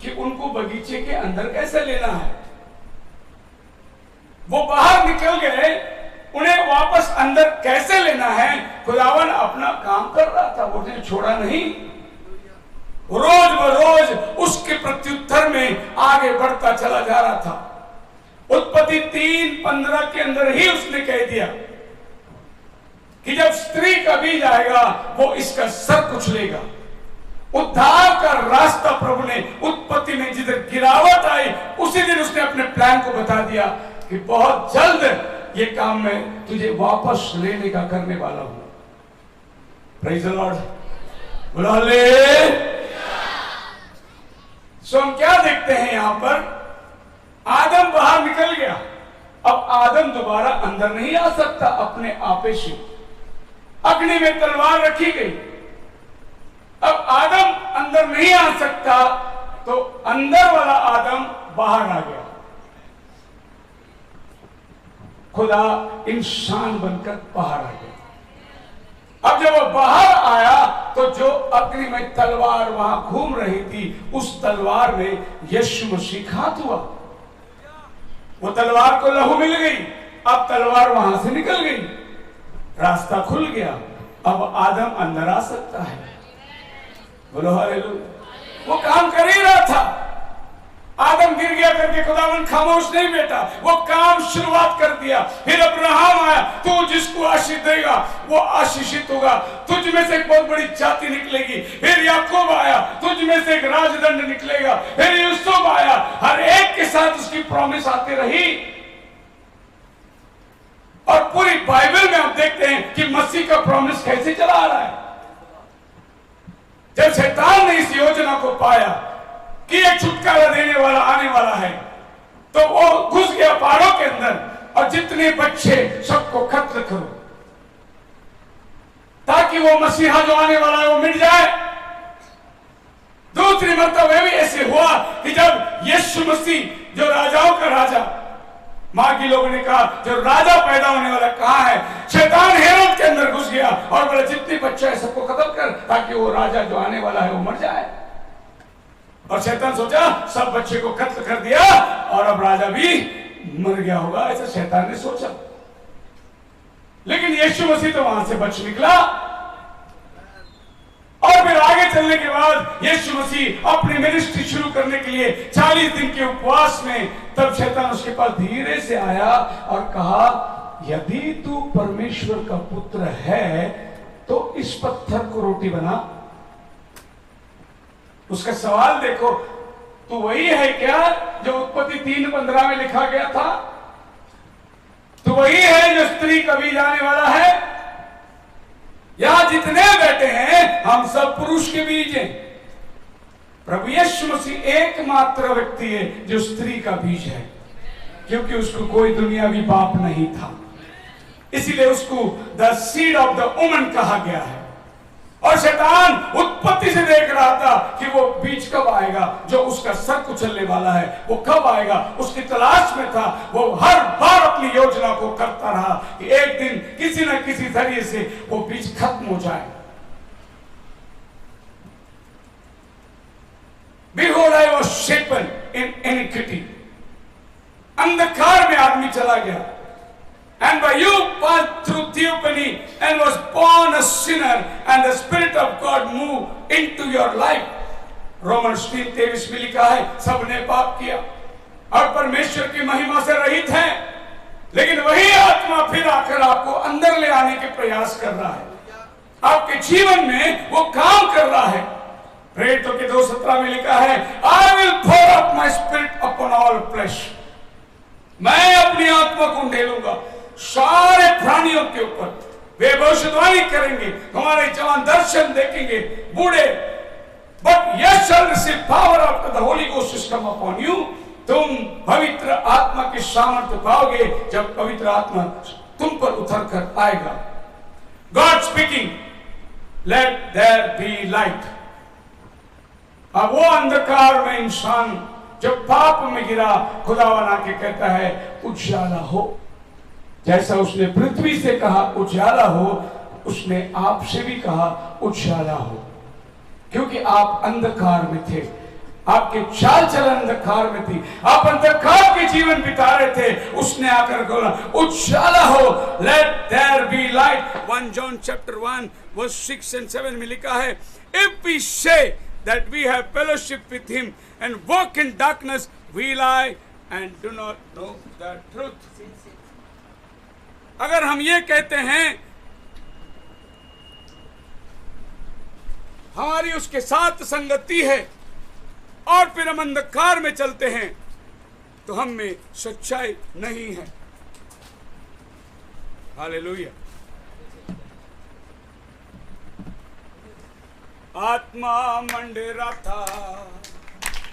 [SPEAKER 2] कि उनको बगीचे के अंदर कैसे लेना है। वो बाहर निकल गए, उन्हें वापस अंदर कैसे लेना है, खुदावन अपना काम कर रहा था, वो उन्हें छोड़ा नहीं। रोज बरोज उसके प्रत्युत्तर में आगे बढ़ता चला जा रहा था। उत्पत्ति 3:15 के अंदर ही उसने कह दिया कि जब स्त्री का बीज आएगा वो इसका सर कुचलेगा। उद्धार का रास्ता प्रभु ने उत्पत्ति में जिधर गिरावट आई, उसी दिन उसने अपने प्लान को बता दिया कि बहुत जल्द ये काम मैं तुझे वापस लेने का करने वाला हूं। प्रेज़ द लॉर्ड, बोलो हालेलुया। सो हम क्या देखते हैं यहां पर, आदम बाहर निकल गया, अब आदम दोबारा अंदर नहीं आ सकता अपने आपे से। अग्नि में तलवार रखी गई, अब आदम अंदर नहीं आ सकता, तो अंदर वाला आदम बाहर आ गया। खुदा इंसान बनकर बाहर आ गया। अब जब वो बाहर आया तो जो अग्नि में तलवार वहां घूम रही थी, उस तलवार में यीशु मसीह घात हुआ। वो तलवार को लहू मिल गई, अब तलवार वहां से निकल गई, रास्ता खुल गया, अब आदम अंदर आ सकता है। बोलो हालेलुया। वो काम कर ही रहा था, आदम गिर गया करके खुदावन खामोश नहीं बैठा, वो काम शुरुआत कर दिया। फिर अब्राहम आया, तू जिसको आशीष देगा वो आशीषित होगा, तुझ में से एक बहुत बड़ी जाति निकलेगी। फिर याकूब आया, तुझ में से एक राजदंड निकलेगा। फिर यूसुफ आया, हर एक के साथ उसकी प्रॉमिस आती रही। और पूरी बाइबल में आप देखते हैं कि मसीह का प्रॉमिस कैसे चला आ रहा है। जब शैतान ने इस योजना को पाया कि एक छुटकारा देने वाला आने वाला है, तो वो घुस गया पहाड़ों के अंदर और जितने बच्चे सबको कत्ल करो, ताकि वो मसीहा जो आने वाला है वो मिट जाए। दूसरी मर्तबा भी ऐसे हुआ कि जब यीशु मसीह जो राजाओं का राजा, मां की लोगों ने कहा जो राजा पैदा होने वाला कहां है, शैतान हेरोद के अंदर घुस गया और बोला जितने बच्चे हैं सबको कत्ल कर, ताकि वो राजा जो आने वाला है वो मर जाए। और शैतान सोचा सब बच्चे को कत्ल कर दिया और अब राजा भी मर गया होगा, ऐसा शैतान ने सोचा। लेकिन यीशु मसीह तो वहां से बच निकला। और फिर आगे चलने के बाद यीशु मसीह अपनी मिनिस्ट्री शुरू करने के लिए 40 दिन के उपवास में, तब शैतान उसके पास धीरे से आया और कहा यदि तू परमेश्वर का पुत्र है तो इस पत्थर को रोटी बना। उसका सवाल देखो, तो वही है क्या जो उत्पत्ति 3:15 में लिखा गया था? तो वही है जो स्त्री का बीज आने वाला है। यहां जितने बैठे हैं हम सब पुरुष के बीज हैं। प्रभु यीशु मसीह एकमात्र व्यक्ति है जो स्त्री का बीज है, क्योंकि उसको कोई दुनियावी बाप नहीं था, इसीलिए उसको the seed of the woman कहा गया है। और शैतान उत्पत्ति से देख रहा था कि वो बीज कब आएगा जो उसका सर कुचलने वाला है, वो कब आएगा उसकी तलाश में था। वो हर बार अपनी योजना को करता रहा कि एक दिन किसी न किसी जरिए से वो बीज खत्म हो जाए। Behold, I was shapen in iniquity. अंधकार में आदमी चला गया। And by you passed through theophany and was born a sinner, and the Spirit of God moved into your life. Romans 3:23 में लिखा है सबने पाप किया और परमेश्वर की महिमा से रहित हैं, लेकिन वही आत्मा फिर आकर आपको अंदर ले आने के प्रयास कर रहा है। आपके जीवन में वो काम कर रहा है। प्रेरितों के 2:17 में लिखा है I will pour out my spirit upon all flesh. मैं अपनी आत्मा को ढेलूंगा सारे प्राणियों के ऊपर। वे भविष्यवाणी करेंगे, हमारे जवान दर्शन देखेंगे, बूढ़े। But ye shall receive power after the Holy Ghost is come upon you. तुम पवित्र आत्मा की सामर्थ्य पाओगे जब पवित्र आत्मा तुम पर उतर कर आएगा। God speaking, let there be light. अब वो अंधकार में इंसान जब पाप में गिरा, खुदावन आके कहता है उजाला हो। जैसा उसने पृथ्वी से कहा उजाला हो, उसने आपसे भी कहा उजाला हो, क्योंकि आप अंधकार में थे, आपके चाल चलन अंधकार में थी, आप अंधकार के जीवन बिता रहे थे। उसने आकर बोला उजाला हो, let there be light. 1 John chapter 1 verse 6 and 7 में लिखा है, इफ वी से that we have fellowship with him and walk in darkness, we lie and do not know the truth. अगर हम ये कहते हैं हमारी उसके साथ संगति है और फिर हम अंधकार में चलते हैं, तो हम में सच्चाई नहीं है। हालेलुया। आत्मा मंडेरा था,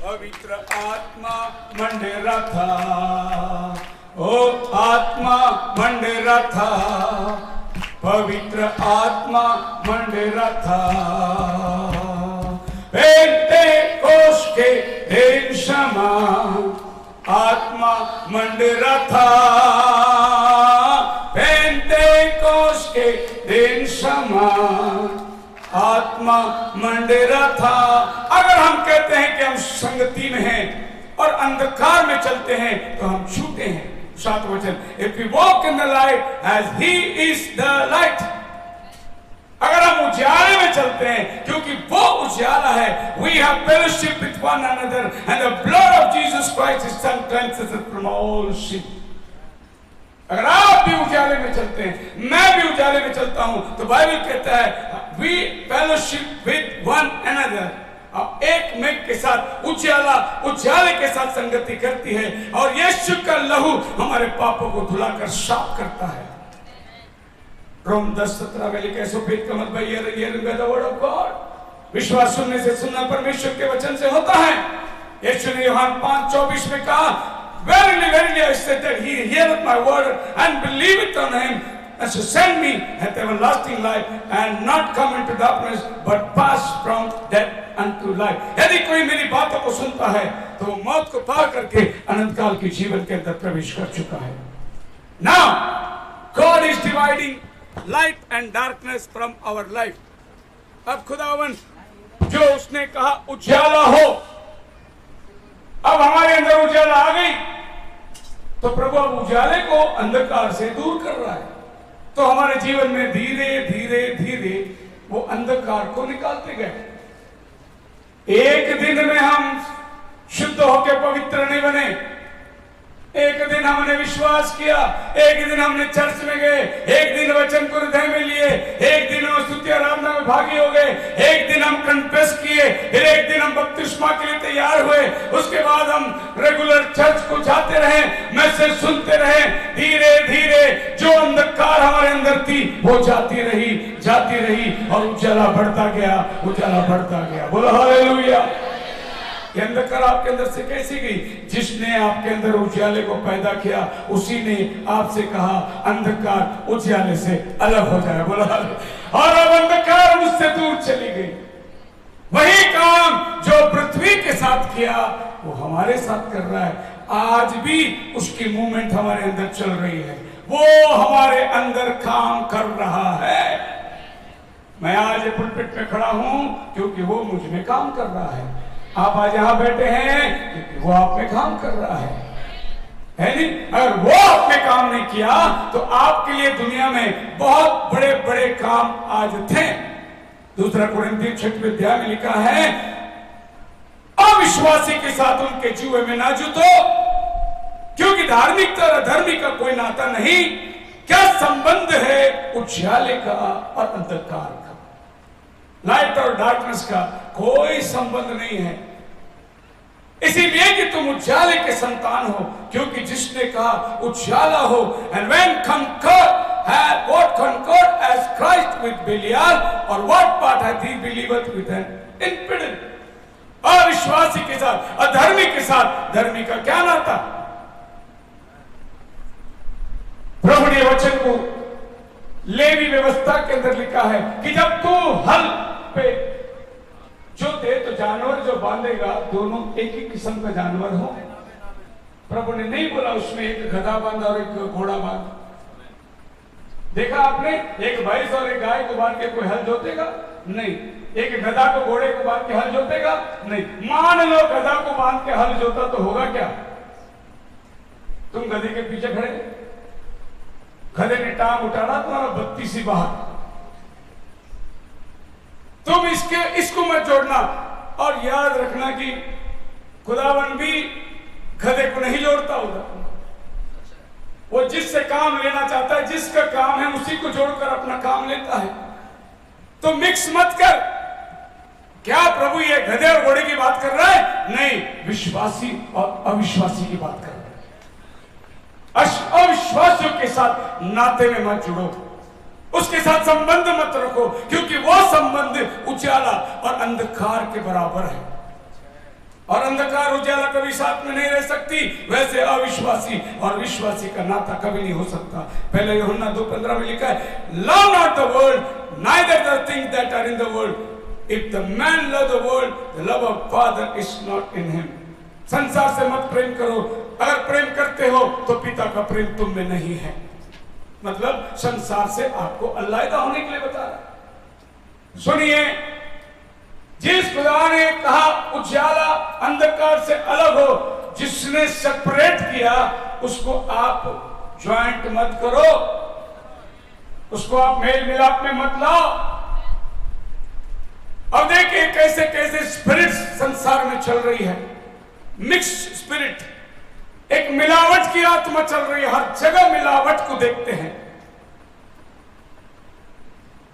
[SPEAKER 2] पवित्र आत्मा मंडेरा था, ओ आत्मा मंडेरा था, पवित्र आत्मा मंडेरा था। पेंतेकोस्त के दिन समान आत्मा मंडेरा था, पेंतेकोस्त के दिन समान आत्मा मंडेरा था। अगर हम कहते हैं कि हम संगति में हैं और अंधकार में चलते हैं तो हम झूठे हैं। 7 वचन, if we walk in the light as he is the light. अगर हम उजाले में चलते हैं क्योंकि वो उजाला है, we have fellowship with one another and the blood of Jesus Christ is cleanses us from all sin. अगर आप भी उजाले में चलते हैं, मैं भी उजाले में चलता हूं, तो बाइबल कहता है we fellowship with one another. अब एक में के साथ उजाले के साथ संगति करती है और यीशु का लहू हमारे पापों को धुलाकर साफ करता है। रोम 10:17 में लिखा है, so faith cometh by hearing the word of God. विश्वास सुनने से, सुनना परमेश्वर के वचन से होता है। यीशु ने यूहन्ना 5:24 में कहा, verily verily I say that he heareth my word and believeth on him and so send me hath everlasting life and not come into darkness but pass from death unto life। यदि कोई मेरी बातों को सुनता है तो वो मौत को पार करके अनंत काल के जीवन के अंदर प्रवेश कर चुका है। Now God is dividing light and darkness from our life। अब खुदावन जो उसने कहा उजाला हो, अब हमारे अंदर उजाला आ गई, तो प्रभु अब उजाले को अंधकार से दूर कर रहा है। तो हमारे जीवन में धीरे धीरे धीरे वो अंधकार को निकालते गए। एक दिन में हम शुद्ध होकर पवित्र नहीं बने। एक दिन हमने विश्वास किया, एक दिन हमने चर्च में गए, एक दिन वचन को हृदय में लिए, एक दिन हम स्तुति आराधना में भागी हो गए, एक दिन हम कन्फेस किए, फिर एक दिन हम बपतिस्मा के लिए तैयार हुए, उसके बाद हम रेगुलर चर्च को जाते रहे, मैसेज सुनते रहे। धीरे धीरे जो अंधकार हमारे अंदर थी वो जाती रही और उजाला बढ़ता गया, उजाला बढ़ता गया। बोलो हालेलुया। ये अंधकार आपके अंदर से कैसी गई? जिसने आपके अंदर उजाले को पैदा किया उसी ने आपसे कहा अंधकार उजाले से अलग हो जाए। बोला, और अब अंधकार मुझसे दूर चली गई। वही काम जो पृथ्वी के साथ किया वो हमारे साथ कर रहा है। आज भी उसकी मूवमेंट हमारे अंदर चल रही है, वो हमारे अंदर काम कर रहा है। मैं आज पुलपिट में खड़ा हूं क्योंकि वो मुझ में काम कर रहा है। आप आज यहां बैठे हैं क्योंकि वो आप में काम कर रहा है नहीं? अगर वो आप में काम नहीं किया तो आपके लिए दुनिया में बहुत बड़े बड़े काम आज थे। 2 कुरिन्थियों 6वें अध्याय में लिखा है, अविश्वासी के साथ उनके जुए में ना जुटो, क्योंकि धार्मिकता और अधर्मी का कोई नाता नहीं। क्या संबंध है उजाले का और अंधकार का? लाइट और डार्कनेस का कोई संबंध नहीं है। इसीलिए कि तुम उजाले के संतान हो, क्योंकि जिसने कहा उजाला हो, and when conquered, what conquered as with Belial, or what part hath he believed with an infidel? अविश्वासी के साथ, अधर्मी के साथ धर्मी का क्या नाता? प्रभु ने वचन को लेवी व्यवस्था के अंदर लिखा है कि जब तू हल पे जोते तो जानवर जो बांधेगा दोनों एक ही किस्म का जानवर हो। प्रभु ने नहीं बोला उसमें एक गधा बांधा और एक घोड़ा बांधा। देखा आपने, एक भैंस और एक गाय को बांध के कोई हल जोतेगा? नहीं। एक गधा को घोड़े को बांध के हल जोतेगा? नहीं। मान लो गधा को बांध के हल जोता तो होगा क्या? तुम गधे के पीछे खड़े, गधे ने टांग उठाना तुम्हारा बत्ती सी बाहर, तुम इसको मत जोड़ना। और याद रखना कि खुदावन भी गधे को नहीं जोड़ता होगा, वो जिससे काम लेना चाहता है, जिसका काम है उसी को जोड़कर अपना काम लेता है। तो मिक्स मत कर। क्या प्रभु ये गधे और घोड़े की बात कर रहा है? नहीं, विश्वासी और अविश्वासी की बात कर रहा है। अविश्वासियों के साथ नाते में मत जुड़ो, उसके साथ संबंध मत रखो, क्योंकि वो संबंध उजाला और अंधकार के बराबर है, और अंधकार उजाला कभी साथ में नहीं रह सकती। वैसे अविश्वासी और विश्वासी का नाता कभी नहीं हो सकता। पहले यूहन्ना 2:15 में लिखा है, love not the world neither the things that are in the world. If the man love the world, the love of Father is not in him. संसार से मत प्रेम करो, अगर प्रेम करते हो तो पिता का प्रेम तुम में नहीं है। मतलब संसार से आपको अलग होने के लिए बता रहा। सुनिए, जिस खुदा ने कहा उजाला अंधकार से अलग हो, जिसने सेपरेट किया, उसको आप ज्वाइंट मत करो, उसको आप मेल मिलाप में मत लाओ। अब देखिए कैसे कैसे स्पिरिट संसार में चल रही है, मिक्स स्पिरिट, एक मिलावट की आत्मा चल रही है। हर जगह मिलावट को देखते हैं।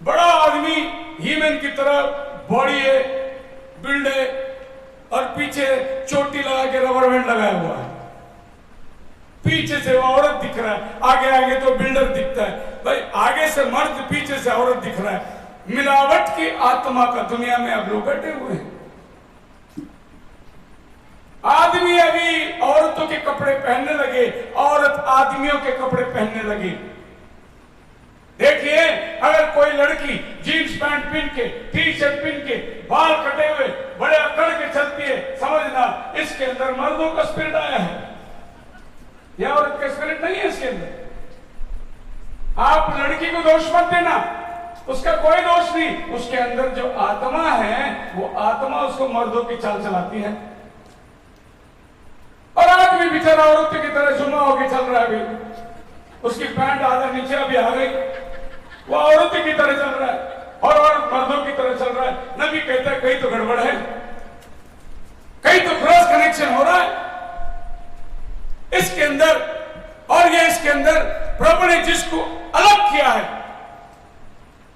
[SPEAKER 2] बड़ा आदमी हीमन की तरह बॉडी है, बिल्ड है, और पीछे चोटी लगा के रबर बैंड लगाया हुआ है। पीछे से वो औरत दिख रहा है, आगे आगे तो बिल्डर दिखता है। भाई आगे से मर्द, पीछे से औरत दिख रहा है। मिलावट की आत्मा का दुनिया में अब लोग बैठे हुए हैं। आदमी अभी औरतों के कपड़े पहनने लगे, औरत आदमियों के कपड़े पहनने लगी। देखिए, अगर कोई लड़की जीन्स पैंट पहन के, टी शर्ट पहन के, बाल कटे हुए, बड़े अकड़ के चलती है, समझना इसके अंदर मर्दों का स्पिरिट आया है, यह औरत का स्पिरिट नहीं है इसके अंदर। आप लड़की को दोष मत देना, उसका कोई दोष नहीं। उसके अंदर जो आत्मा है, वो आत्मा उसको मर्दों की चाल चलाती है। और आदमी बेचारा औरतों की तरह जुमा होकर चल रहा है। अभी उसकी पैंट आधा नीचे अभी आ गई, वो औरतों की तरह चल रहा है और औरत मर्दों की तरह चल रहा है। नबी कहता है कहीं तो गड़बड़ है, कहीं तो क्रॉस कनेक्शन हो रहा है इसके अंदर। और ये इसके अंदर प्रभु ने जिसको अलग किया है,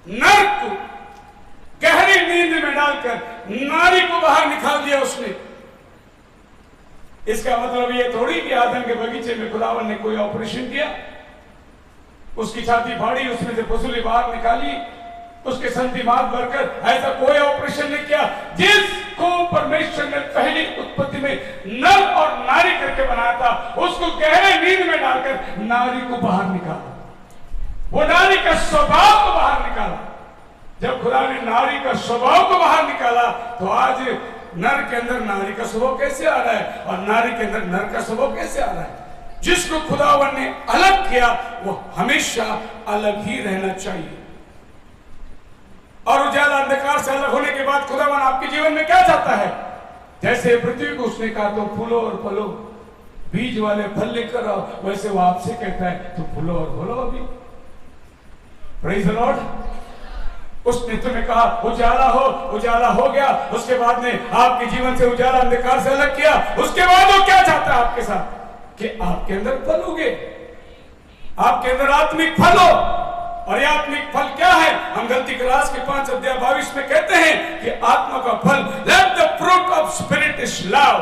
[SPEAKER 2] नर को गहरी नींद में डालकर नारी को बाहर निकाल दिया उसने। इसका मतलब ये थोड़ी कि आदम के बगीचे में खुदावन ने कोई ऑपरेशन किया, उसकी छाती फाड़ी, उसमें से फसूली बाहर निकाली, उसके संधि मार्ग भरकर, ऐसा कोई ऑपरेशन नहीं किया। जिसको परमेश्वर ने पहली उत्पत्ति में नर और नारी करके बनाया था, उसको गहरे नींद में डालकर नारी को बाहर निकाला, वो नारी का स्वभाव को बाहर निकाला। जब खुदा ने नारी का स्वभाव को बाहर निकाला, तो आज नर के अंदर नारी का स्वभाव कैसे आ रहा है और नारी के अंदर नर का स्वभाव कैसे आ रहा है। जिसको खुदावन ने अलग किया, वो हमेशा अलग ही रहना चाहिए। और उजाला अंधकार से अलग होने के बाद खुदावन आपके जीवन में क्या चाहता है? जैसे पृथ्वी को उसने कहा तो फूलो और फलो, बीज वाले फल लेकर आओ, वैसे वो आपसे कहता है तो फूलो और फलो अभी। Praise the Lord. उसने तुम्हें कहा उजाला हो, उजाला हो गया। उसके बाद में आपके जीवन से उजाला अंधकार से अलग किया। उसके बाद वो क्या चाहता है आपके साथ? कि आपके अंदर फल होंगे, आपके अंदर आत्मिक फल हो। और ये आत्मिक फल क्या है? हम गलती के रास के 5 अध्याय 22 में कहते हैं कि आत्मा का फल, let the fruit of spirit is love.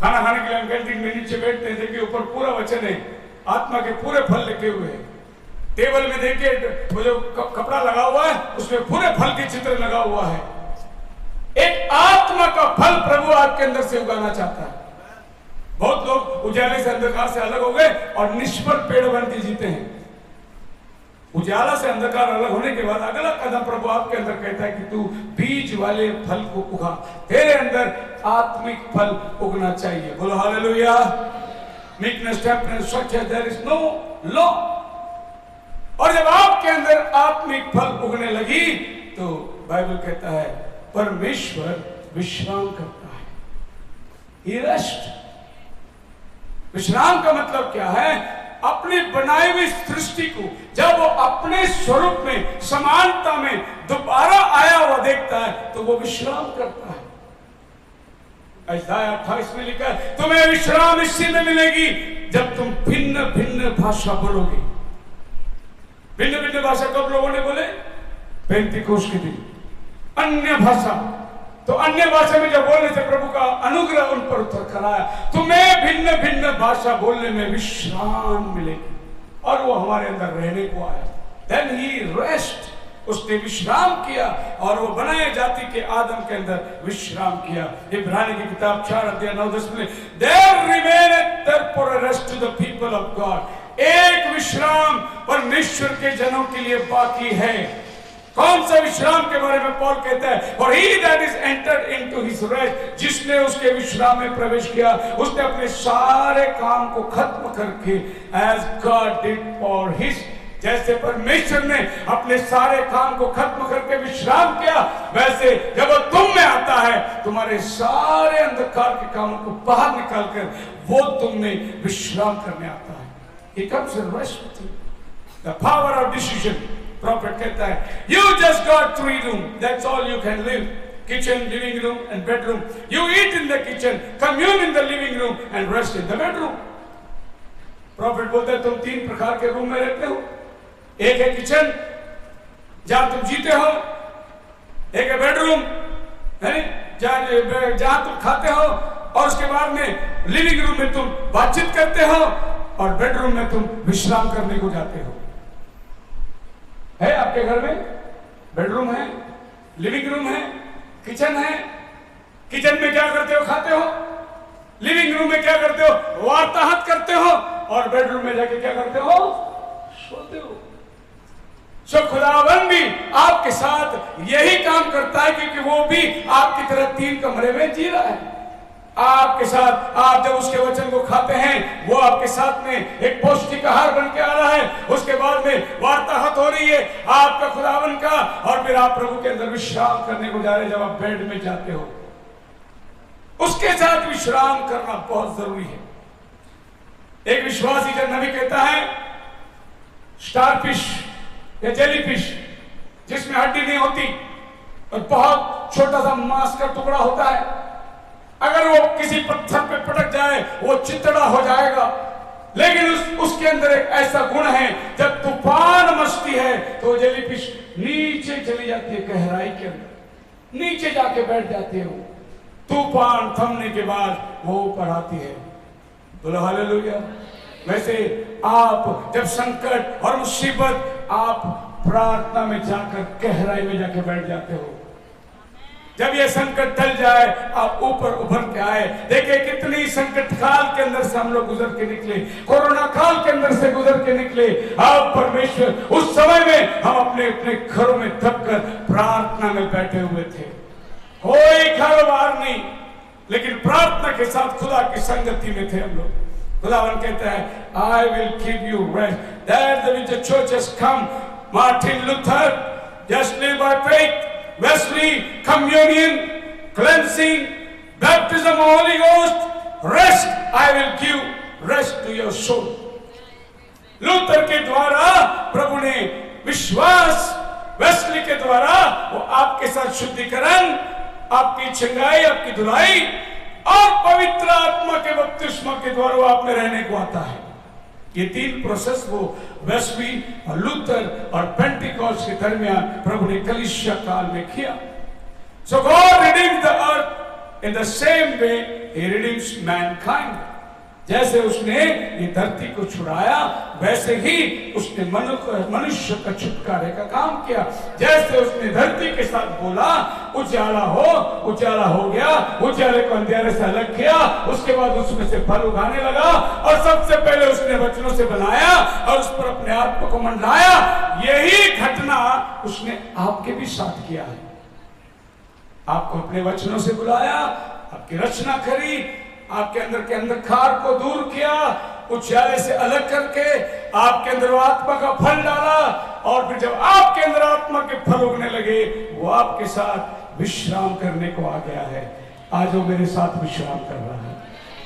[SPEAKER 2] खाना खाने के लिए हम कैंटीन में नीचे बैठते हैं, देखिए ऊपर पूरा वचन है, आत्मा के पूरे फल लिखे हुए हैं। टेबल में देखिए वो जो कपड़ा लगा हुआ है उसमें पूरे फल के चित्र लगा हुआ है। एक आत्मा का फल प्रभु आपके अंदर से उगाना चाहता है। बहुत लोग उजाले से अंधकार से अलग हो गए और निष्फल पेड़ बन के जीते हैं। उजाला से अंधकार अलग होने के बाद अगला कदम प्रभु आपके अंदर कहता है कि तू बीज वाले फल को उगा। तेरे अंदर आत्मिक फल उगना चाहिए। बोलो हालेलुया। मीकनेस, टेम्परेंस, सच्चाई, देयर इज नो लॉ। और जब आपके अंदर आत्मिक फल उगने लगी तो बाइबल कहता है परमेश्वर विश्राम करता है। He rests। विश्राम का मतलब क्या है? अपनी बनाई हुई सृष्टि को जब वो अपने स्वरूप में, समानता में दोबारा आया हुआ देखता है तो वो विश्राम करता है। यशायाह 28 में लिखा है तुम्हें विश्राम इसी में मिलेगी जब तुम भिन्न भिन्न भाषा बोलोगे। भिन्न भिन्न भाषा कब लोगों ने बोले? पेंतीकोस्त के दिन। अन्य भाषा, तो अन्य भाषा में जब बोलने से प्रभु का अनुग्रह उन पर उतर कर आया। तुम्हें भिन्न भिन्न भाषा बोलने में विश्राम मिलेगी और वो हमारे अंदर रहने को आया। Then he rest। उसने विश्राम किया और वो बनाए जाति के आदम के अंदर विश्राम किया। इब्रानी की किताब 4:9-10 में There remaineth therefore a rest to the people of God। एक विश्राम परमेश्वर के जनों के लिए बाकी है। कौन सा विश्राम के बारे में पौल कहता है? For he that is entered into his rest, जिसने उसके विश्राम में प्रवेश किया उसने अपने सारे काम को खत्म करके as God did for his, जैसे परमेश्वर ने अपने सारे काम को खत्म करके विश्राम किया वैसे जब वो तुम में आता है तुम्हारे सारे अंधकार के कामों को बाहर निकालकर वो तुम में विश्राम करने आता है। He comes and rests with you। The power of decision। Profit कहता है you just got 3 rooms, that's all you can live। Kitchen, living room and bedroom। You eat in the kitchen, commune in the living room and rest in the bedroom। Profit बोलता है तुम 3 प्रकार के room में रहते हो। एक है किचन जहां तुम जीते हो, एक है बेडरूम है जहां तुम खाते हो, और उसके बाद में लिविंग रूम में तुम बातचीत करते हो और बेडरूम में तुम विश्राम करने को जाते हो। है आपके घर में बेडरूम है, लिविंग रूम है, किचन है। किचन में क्या करते हो? खाते हो। लिविंग रूम में क्या करते हो? वार्तालाप करते हो। और बेडरूम में जाके क्या करते हो? सोते हो। सो खुदावन भी आपके साथ यही काम करता है क्योंकि वो भी आपकी तरह 3 कमरे में जी रहा है। आपके साथ आप जब उसके वचन को खाते हैं वो आपके साथ में एक पौष्टिक आहार बन के आ रहा है। उसके बाद में वार्तालाप हो रही है आपका खुदावन का, और फिर आप प्रभु के अंदर विश्राम करने को जा रहे हैं। जब आप बेड में जाते हो उसके साथ विश्राम करना बहुत जरूरी है। एक विश्वासी जब नबी कहता है स्टारफिश या जेलीफिश जिसमें हड्डी नहीं होती और बहुत छोटा सा मांस का टुकड़ा होता है, अगर वो किसी पत्थर पे पटक जाए वो चितड़ा हो जाएगा। लेकिन उसके अंदर एक ऐसा गुण है जब तूफान मचती है तो जेलीफिश नीचे चली जाती है, गहराई के अंदर नीचे जाके बैठ जाती है। तूफान थमने के बाद वो ऊपर आती है। बोलो हालेलुया। वैसे आप जब संकट और मुसीबत, आप प्रार्थना में जाकर गहराई में जाके बैठ जाते हो। जब ये संकट टल जाए आप ऊपर उभर के आए। देखिए कितनी संकट काल के अंदर से हम लोग गुजर के निकले, कोरोना काल के अंदर से गुजर के निकले। आप परमेश्वर उस समय में हम अपने अपने घरों में दबकर प्रार्थना में बैठे हुए थे, कोई कारोबार नहीं, लेकिन प्रार्थना के साथ खुदा की संगति में थे हम लोग। खुदावन कहता है I will give you rest। That's the which the church has come। Martin Luther, just live by faith। Wesley, communion, cleansing, baptism of Holy Ghost, rest I will give rest to your soul। Luther के द्वारा प्रभु ने विश्वास, Wesley के द्वारा वो आपके साथ शुद्धिकरण, आपकी छंगाई, आपकी धुलाई और पवित्र आत्मा के बपतिस्मा के द्वारा वो आप में रहने को आता है। ये 3 प्रोसेस वो वेस्ली और लूथर और पेंटिकॉस्ट के दरमियान प्रभु ने कलीसिया काल में किया। So God redeemed the earth in the same way He redeems mankind। जैसे उसने ये धरती को छुड़ाया, वैसे ही उसने मनुष्य का छुटकारे का काम किया। जैसे उसने धरती के साथ बोला उजाला हो, उजाला हो गया, उजाले को अंधेरे से अलग किया, उसके बाद उसमें से फल उगाने लगा और सबसे पहले उसने वचनों से बनाया और उस पर अपने आत्मा को मंडराया। यही घटना उसने आपके भी साथ किया है। आपको अपने वचनों से बुलाया, आपकी रचना करी, आपके अंदर के अंधकार को दूर किया, उजाले से अलग करके आपके अंदर आत्मा का फल डाला और फिर जब आपके अंदर आत्मा के फल उगने लगे वो आपके साथ विश्राम करने को आ गया है। आज वो मेरे साथ विश्राम कर रहा है,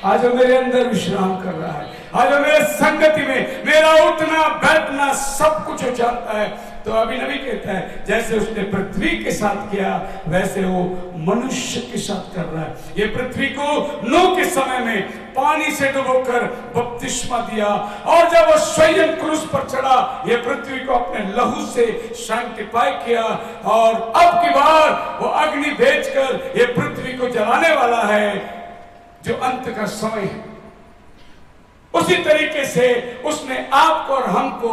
[SPEAKER 2] आज वो मेरे अंदर विश्राम कर रहा है, आज वो मेरे संगति में मेरा उठना बैठना सब कुछ हो जाता है। तो अभी नबी कहता है जैसे उसने पृथ्वी के साथ किया वैसे वो मनुष्य के साथ कर रहा है। ये पृथ्वी को नूह के समय में पानी से डुबोकर बपतिस्मा दिया और जब वो स्वयं क्रूस पर चढ़ा ये पृथ्वी को अपने लहू से सैंक्टिफाई किया और अब की बार वो अग्नि भेजकर ये पृथ्वी को जलाने वाला है जो अंत का समय है। उसी तरीके से उसने आपको और हमको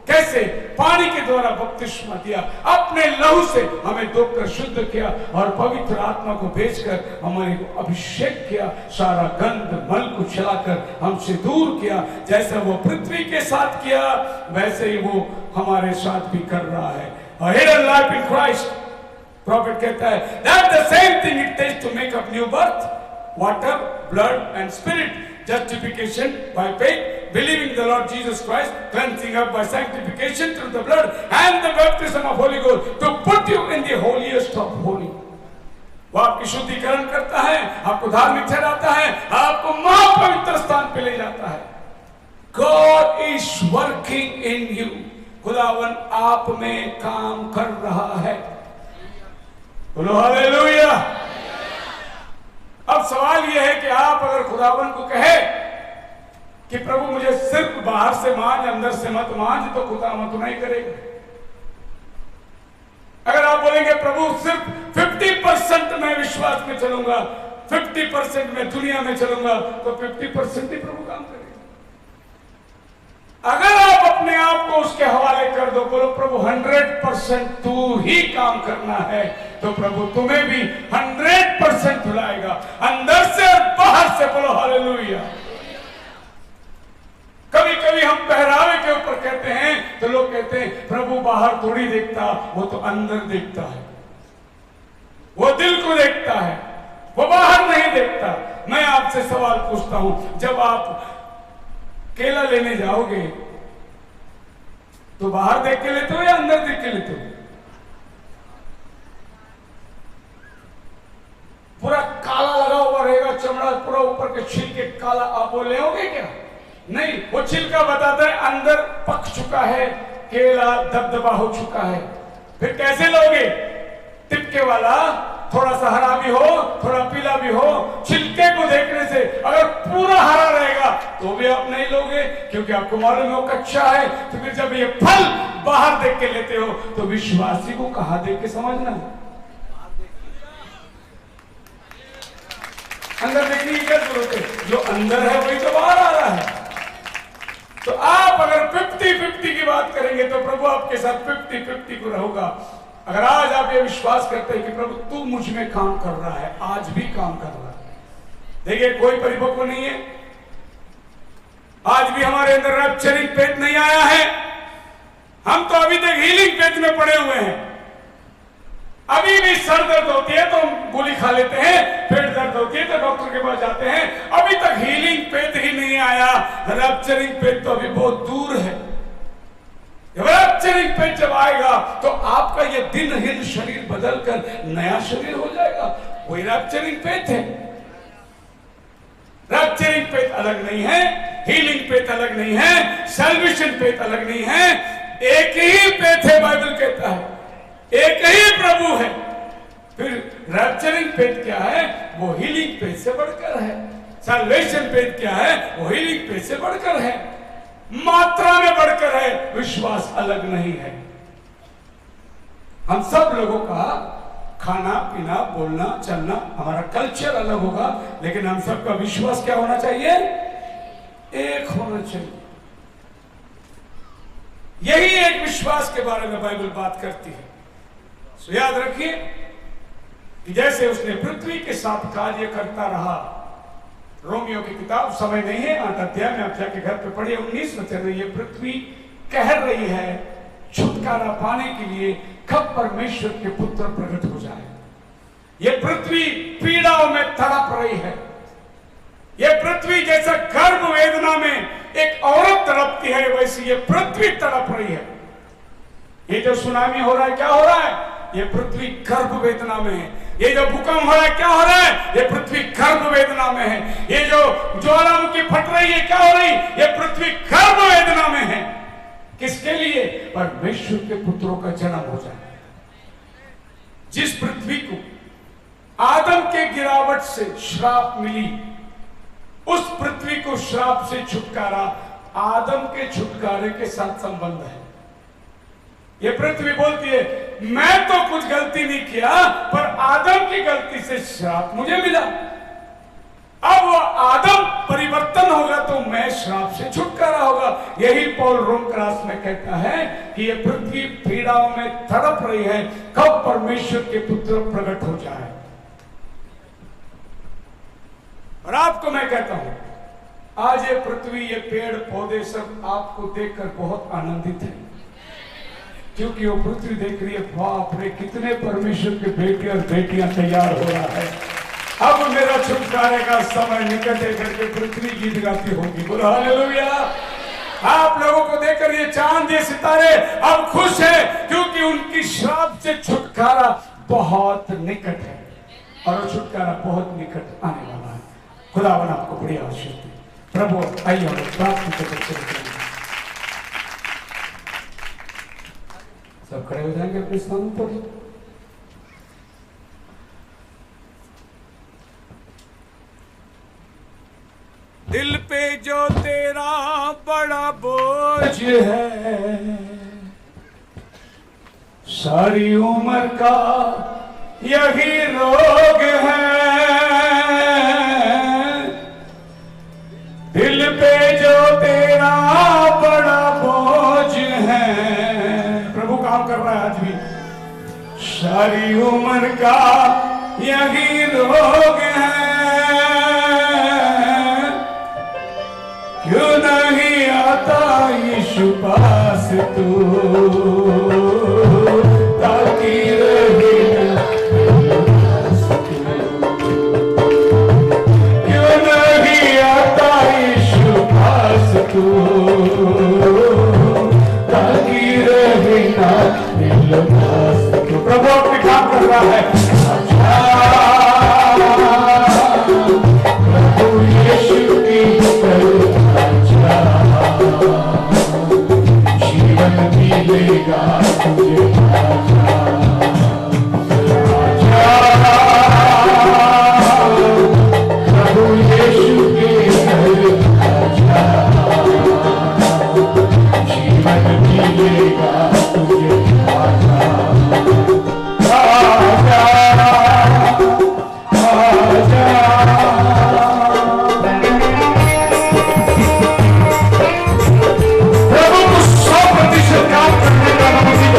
[SPEAKER 2] कैसे पानी के द्वारा बपतिस्मा दिया, अपने लहू से हमें धोकर शुद्ध किया और पवित्र आत्मा को भेजकर हमारे को अभिषेक किया, सारा गंध मल को चलाकर हमसे दूर किया। जैसा वो पृथ्वी के साथ किया वैसे ही वो हमारे साथ भी कर रहा है। A hidden life in Christ, profit कहता है that the same thing it takes to make up new birth, water, blood and spirit, justification by faith, believing the Lord Jesus Christ, cleansing up by sanctification through the blood and the baptism of Holy Ghost to put you in the holiest of holy। वो आपकी शुद्धिकरण करता है, आपको धार्मिक ठहराता है, आपको महापवित्र स्थान पे ले जाता है। God is working in you, खुदावन आप में काम कर रहा है। बोलो हालेलुया। अब सवाल यह है कि आप अगर खुदावन को कहे कि प्रभु मुझे सिर्फ बाहर से मांझ अंदर से मत मांझ, तो खुदावन तो नहीं करेगा। अगर आप बोलेंगे प्रभु सिर्फ 50% मैं विश्वास में चलूंगा, 50% मैं दुनिया में चलूंगा, तो 50% ही प्रभु काम करेगा। अगर आप अपने आप को उसके हवाले कर दो, बोलो प्रभु 100% तू ही काम करना है, तो प्रभु तुम्हें भी 100% बुलाएगा, अंदर से और बाहर से। बोलो हालेलुया। कभी कभी हम पहरावे के ऊपर कहते हैं तो लोग कहते हैं प्रभु बाहर थोड़ी देखता, वो तो अंदर देखता है, वो दिल को देखता है, वो बाहर नहीं देखता। मैं आपसे सवाल पूछता हूं, जब आप केला लेने जाओगे तो बाहर देख के लेते हो या अंदर देख के लेते हो? पूरा काला लगा हुआ रहेगा चमड़ा, पूरा ऊपर के छिलके काला, आप वो लेओगे क्या? नहीं, वो छिलका बताता है अंदर पक चुका है, केला दबदबा हो चुका है। फिर कैसे लोगे? टिपके वाला, थोड़ा सा हरा भी हो, थोड़ा पीला भी हो, छिलके को देखने से अगर पूरा हरा रहेगा तो भी आप नहीं लोगे, क्योंकि आपको मालूम है वो कच्चा है। तो फिर जब ये फल बाहर देख के लेते हो तो विश्वासी को कहां देख के समझना है? अंदर देखने की क्या जरूरत है? जो अंदर है वही तो बाहर आ रहा है। तो आप अगर 50-50 की बात करेंगे तो प्रभु आपके साथ 50-50 को रहोगा। अगर आज आप ये विश्वास करते हैं कि प्रभु तू मुझ में काम कर रहा है, आज भी काम कर रहा है। देखिए कोई परिपक्व नहीं है, आज भी हमारे अंदर रैप्चरिंग फेथ नहीं आया है। हम तो अभी तक हीलिंग फेथ में पड़े हुए हैं। अभी भी सर दर्द होती है तो हम गोली खा लेते हैं, पेट दर्द होती है तो डॉक्टर के पास जाते हैं। अभी तक हीलिंग फेथ ही नहीं आया, रैप्चरिंग फेथ तो अभी बहुत दूर है। रैप्चरिंग फेथ जब आएगा तो आपका ये दिनहीन शरीर बदलकर नया शरीर हो जाएगा। वही रैप्चरिंग फेथ है। रैप्चरिंग फेथ अलग नहीं है, हीलिंग फेथ अलग नहीं है, सैल्वेशन फेथ अलग नहीं है। एक ही फेथ है, बाइबल कहता है एक ही प्रभु है। फिर रैप्चरिंग फेथ क्या है? वो हीलिंग फेथ से बढ़कर है। सैल्वेशन फेथ क्या है? वो हीलिंग फेथ से बढ़कर है, मात्रा में बढ़कर है, विश्वास अलग नहीं है। हम सब लोगों का खाना पीना बोलना चलना हमारा कल्चर अलग होगा, लेकिन हम सबका विश्वास क्या होना चाहिए? एक होना चाहिए। यही एक विश्वास के बारे में बाइबल बात करती है। सो याद रखिए कि जैसे उसने पृथ्वी के साथ कार्य करता रहा, रोमियो की किताब, समय नहीं है 8 अध्याय में, आप जाके घर पे पढ़िए, 19 वचन में ये पृथ्वी कह रही है छुटकारा पाने के लिए कब परमेश्वर के पुत्र प्रकट हो जाए। ये पृथ्वी पीड़ाओं में तड़प रही है। ये पृथ्वी जैसा गर्भ वेदना में एक औरत तड़पती है, वैसी ये पृथ्वी तड़प रही है। ये जो सुनामी हो रहा है, क्या हो रहा है? ये पृथ्वी गर्भ वेदना में है। ये जो भूकंप हो रहा है, क्या हो रहा है? ये पृथ्वी गर्भ वेदना में है। ये जो ज्वालामुखी फट रही है, क्या हो रही? ये पृथ्वी गर्भ वेदना में है। किसके लिए? परमेश्वर के पुत्रों का जन्म हो जाए। जिस पृथ्वी को आदम के गिरावट से श्राप मिली, उस पृथ्वी को श्राप से छुटकारा आदम के छुटकारे के साथ संबंध है। ये पृथ्वी बोलती है मैं तो कुछ गलती नहीं किया, पर आदम की गलती से श्राप मुझे मिला। अब वो आदम परिवर्तन होगा तो मैं श्राप से छुटकारा होगा। यही पौल रोमक्रास में कहता है कि ये पृथ्वी पीड़ाओं में तड़प रही है, कब परमेश्वर के पुत्र प्रकट हो जाए। और आपको मैं कहता हूं, आज ये पृथ्वी, ये पेड़ पौधे सब आपको देखकर बहुत आनंदित है, क्योंकि वो पृथ्वी देख रही है बाप रे कितने परमेश्वर के बेटे और बेटियां तैयार हो रहा है। अब मेरा छुटकारे का समय निकट है करके पृथ्वी गीत गाती होगी। बोलो हालेलुया। आप लोगों को देखकर ये चांद, ये सितारे अब खुश है, क्योंकि उनकी श्राप से छुटकारा बहुत निकट है, और वो छुटकारा बहुत निकट आने वाला है। खुदावन आपको बड़ी आशीष दे। प्रभु आइए हम प्रार्थना करते सब खड़े हो जाएंगे अपने स्थान पर। दिल पे जो तेरा बड़ा बोझ है, सारी उम्र का यही रोग है। दिल पे जो तेरा बड़ा बोझ है, प्रभु काम कर रहा है आज भी। सारी उम्र का यही रोग है, क्यों नहीं आता यीशु पास तू, ताकि रहे पास तू। क्यों नहीं आता यीशु पास तू, ताकि रहे ना दिल पास तू। प्रभु अपने काम कर रहा है। प्रभु यीशु की जीवन मिलेगा तुझे। प्रभु यीशु के जीवन मिलेगा तुझे। प्रभु को 100% काम करने का नसीब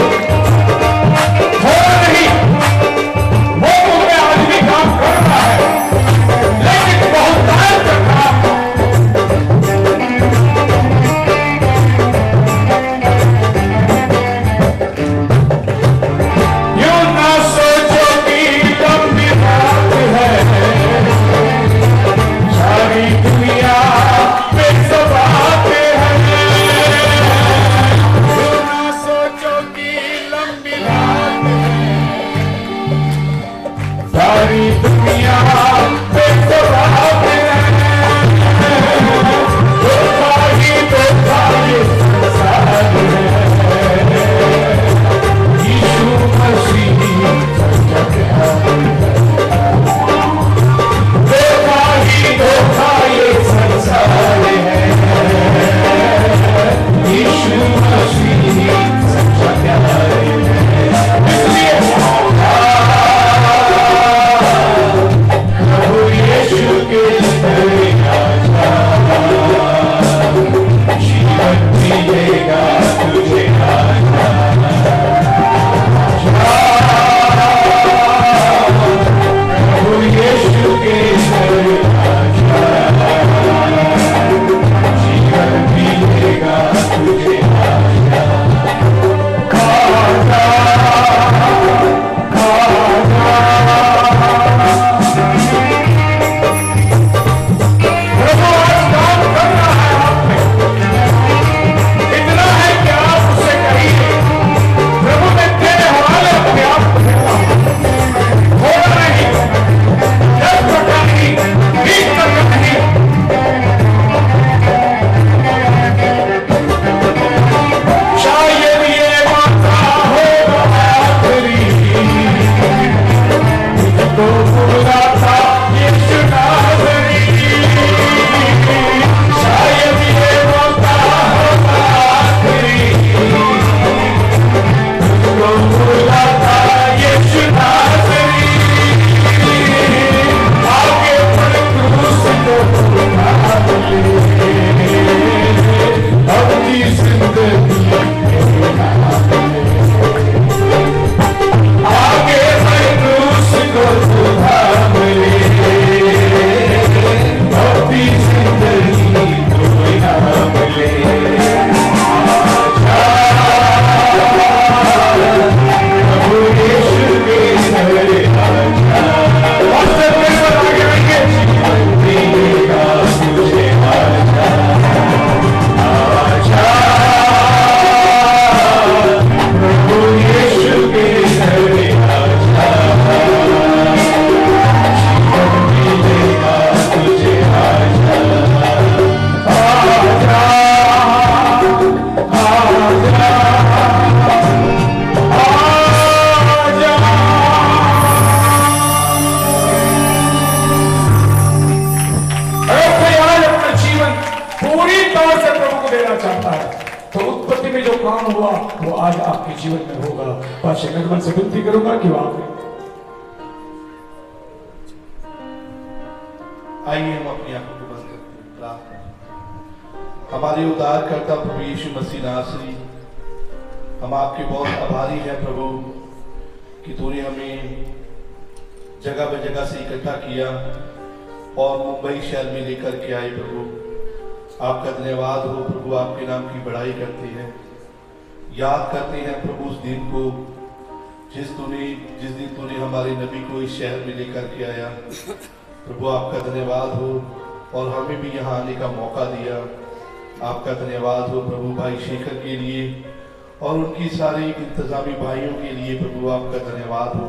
[SPEAKER 2] हुआ वो आज आपके जीवन में होगा। पास्टर निर्मल से विनती करूंगा कि वो आप
[SPEAKER 5] आइए हम अपनी आंखों को बंद करते हैं, प्रार्थना। हमारे उद्धारकर्ता प्रभु यीशु मसीह नासरी, हम आपके बहुत आभारी हैं प्रभु कि तूने हमें जगह ब जगह से इकट्ठा किया और मुंबई शहर में लेकर के आए प्रभु। आपका धन्यवाद हो प्रभु, आपके नाम की बड़ाई करते हैं, याद करते हैं प्रभु उस दिन को जिस दिन तूने हमारे नबी को इस शहर में लेकर के आया प्रभु। आपका धन्यवाद हो और हमें भी यहाँ आने का मौका दिया। आपका धन्यवाद हो प्रभु भाई शेखर के लिए और उनकी सारे इंतजामी भाइयों के लिए प्रभु। आपका धन्यवाद हो,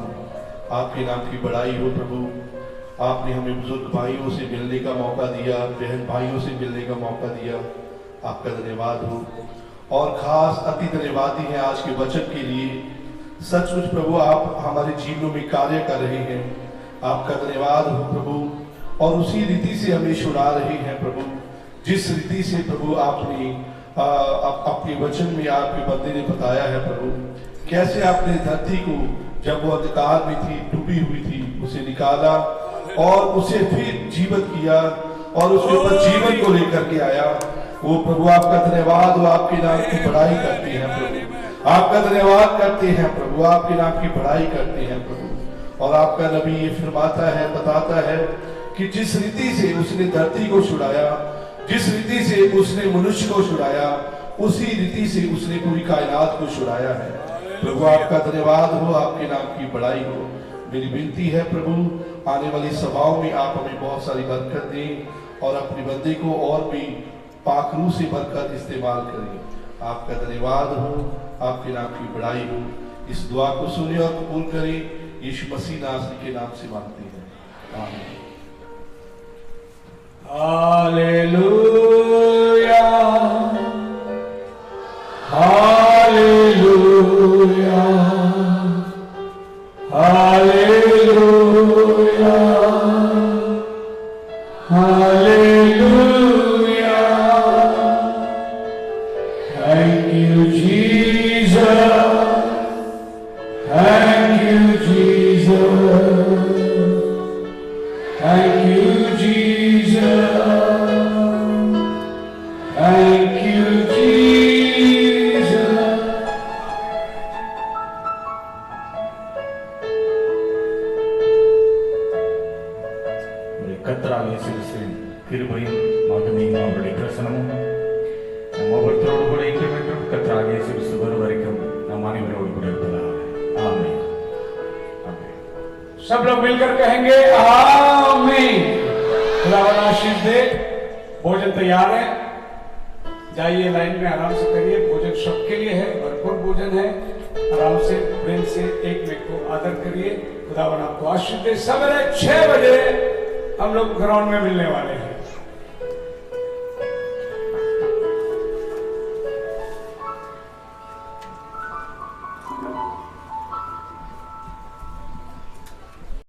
[SPEAKER 5] आपके नाम की बड़ाई हो प्रभु। आपने हमें बुजुर्ग भाइयों से मिलने का मौका दिया, बहन भाइयों से मिलने का मौका दिया। आपका धन्यवाद हो और खास अति धन्यवादी हैं आज के वचन के लिए। सचमुच प्रभु आप हमारे जीवनों में कार्य कर रहे हैं। आपका धन्यवाद हो प्रभु और उसी रीति से हमें छुड़ा रहे हैं प्रभु, जिस रीति से प्रभु आपने अपने वचन में आपके बंदे ने बताया है प्रभु। कैसे आपने धरती को जब वो अंधकार में थी, डूबी हुई थी, उसे निकाला और उसे फिर जीवित किया और उसके ऊपर जीवन को लेकर के आया। वो प्रभु आपका धन्यवाद हो, आपके नाम की बड़ाई करते हैं प्रभु। आपका धन्यवाद करते हैं प्रभु, आपके नाम की बड़ाई करते हैं प्रभु। और आपका नबी ये फरमाता है, बताता है कि जिस रीति से उसने धरती को छुड़ाया, जिस रीति से उसने मनुष्य को छुड़ाया, उसी रीति से उसने पूरी कायनात को छुड़ाया है प्रभु। आपका धन्यवाद हो, आपके नाम की बड़ाई हो। मेरी विनती है प्रभु, आने वाली सभाओं में आप हमें बहुत सारी बरकत दें और अपने बंदे को और भी पाखरू से बरकत इस्तेमाल करें। आपका धन्यवाद हो, आपके नाम की बड़ाई हो। इस दुआ को सुने और कबूल करें, यीशु मसीह नासरी के नाम से मांगते हैं, आमीन।
[SPEAKER 2] Hallelujah, hallelujah, hallelujah, hallelujah. Thank you, Jesus. Thank you, Jesus. Thank you, Jesus. Thank you, Jesus.
[SPEAKER 6] கர்த்தராகிய இயேசுவின் கிருபையும் மகிமையும் அவருடைய பிரசன்னமும் நம் ஒவ்வொருத்தரோடு கூட இன்றும் என்றும் கர்த்தராகிய இயேசு கிறிஸ்து வரும் வரைக்கும் நம் அனைவரோடு கூட இருப்பதாக। आमीन, आमीन।
[SPEAKER 2] सब लोग मिलकर कहेंगे आमीन। खुदावन आशीष दे। भोजन तैयार है, जाइए लाइन में आराम से करिए। भोजन सबके लिए है, भरपूर भोजन है। आराम से प्रेम से एक में को आदर करिए। खुदावन आपको आशीष दे। सवेरे 6 बजे हम लोग ग्राउंड में मिलने वाले हैं।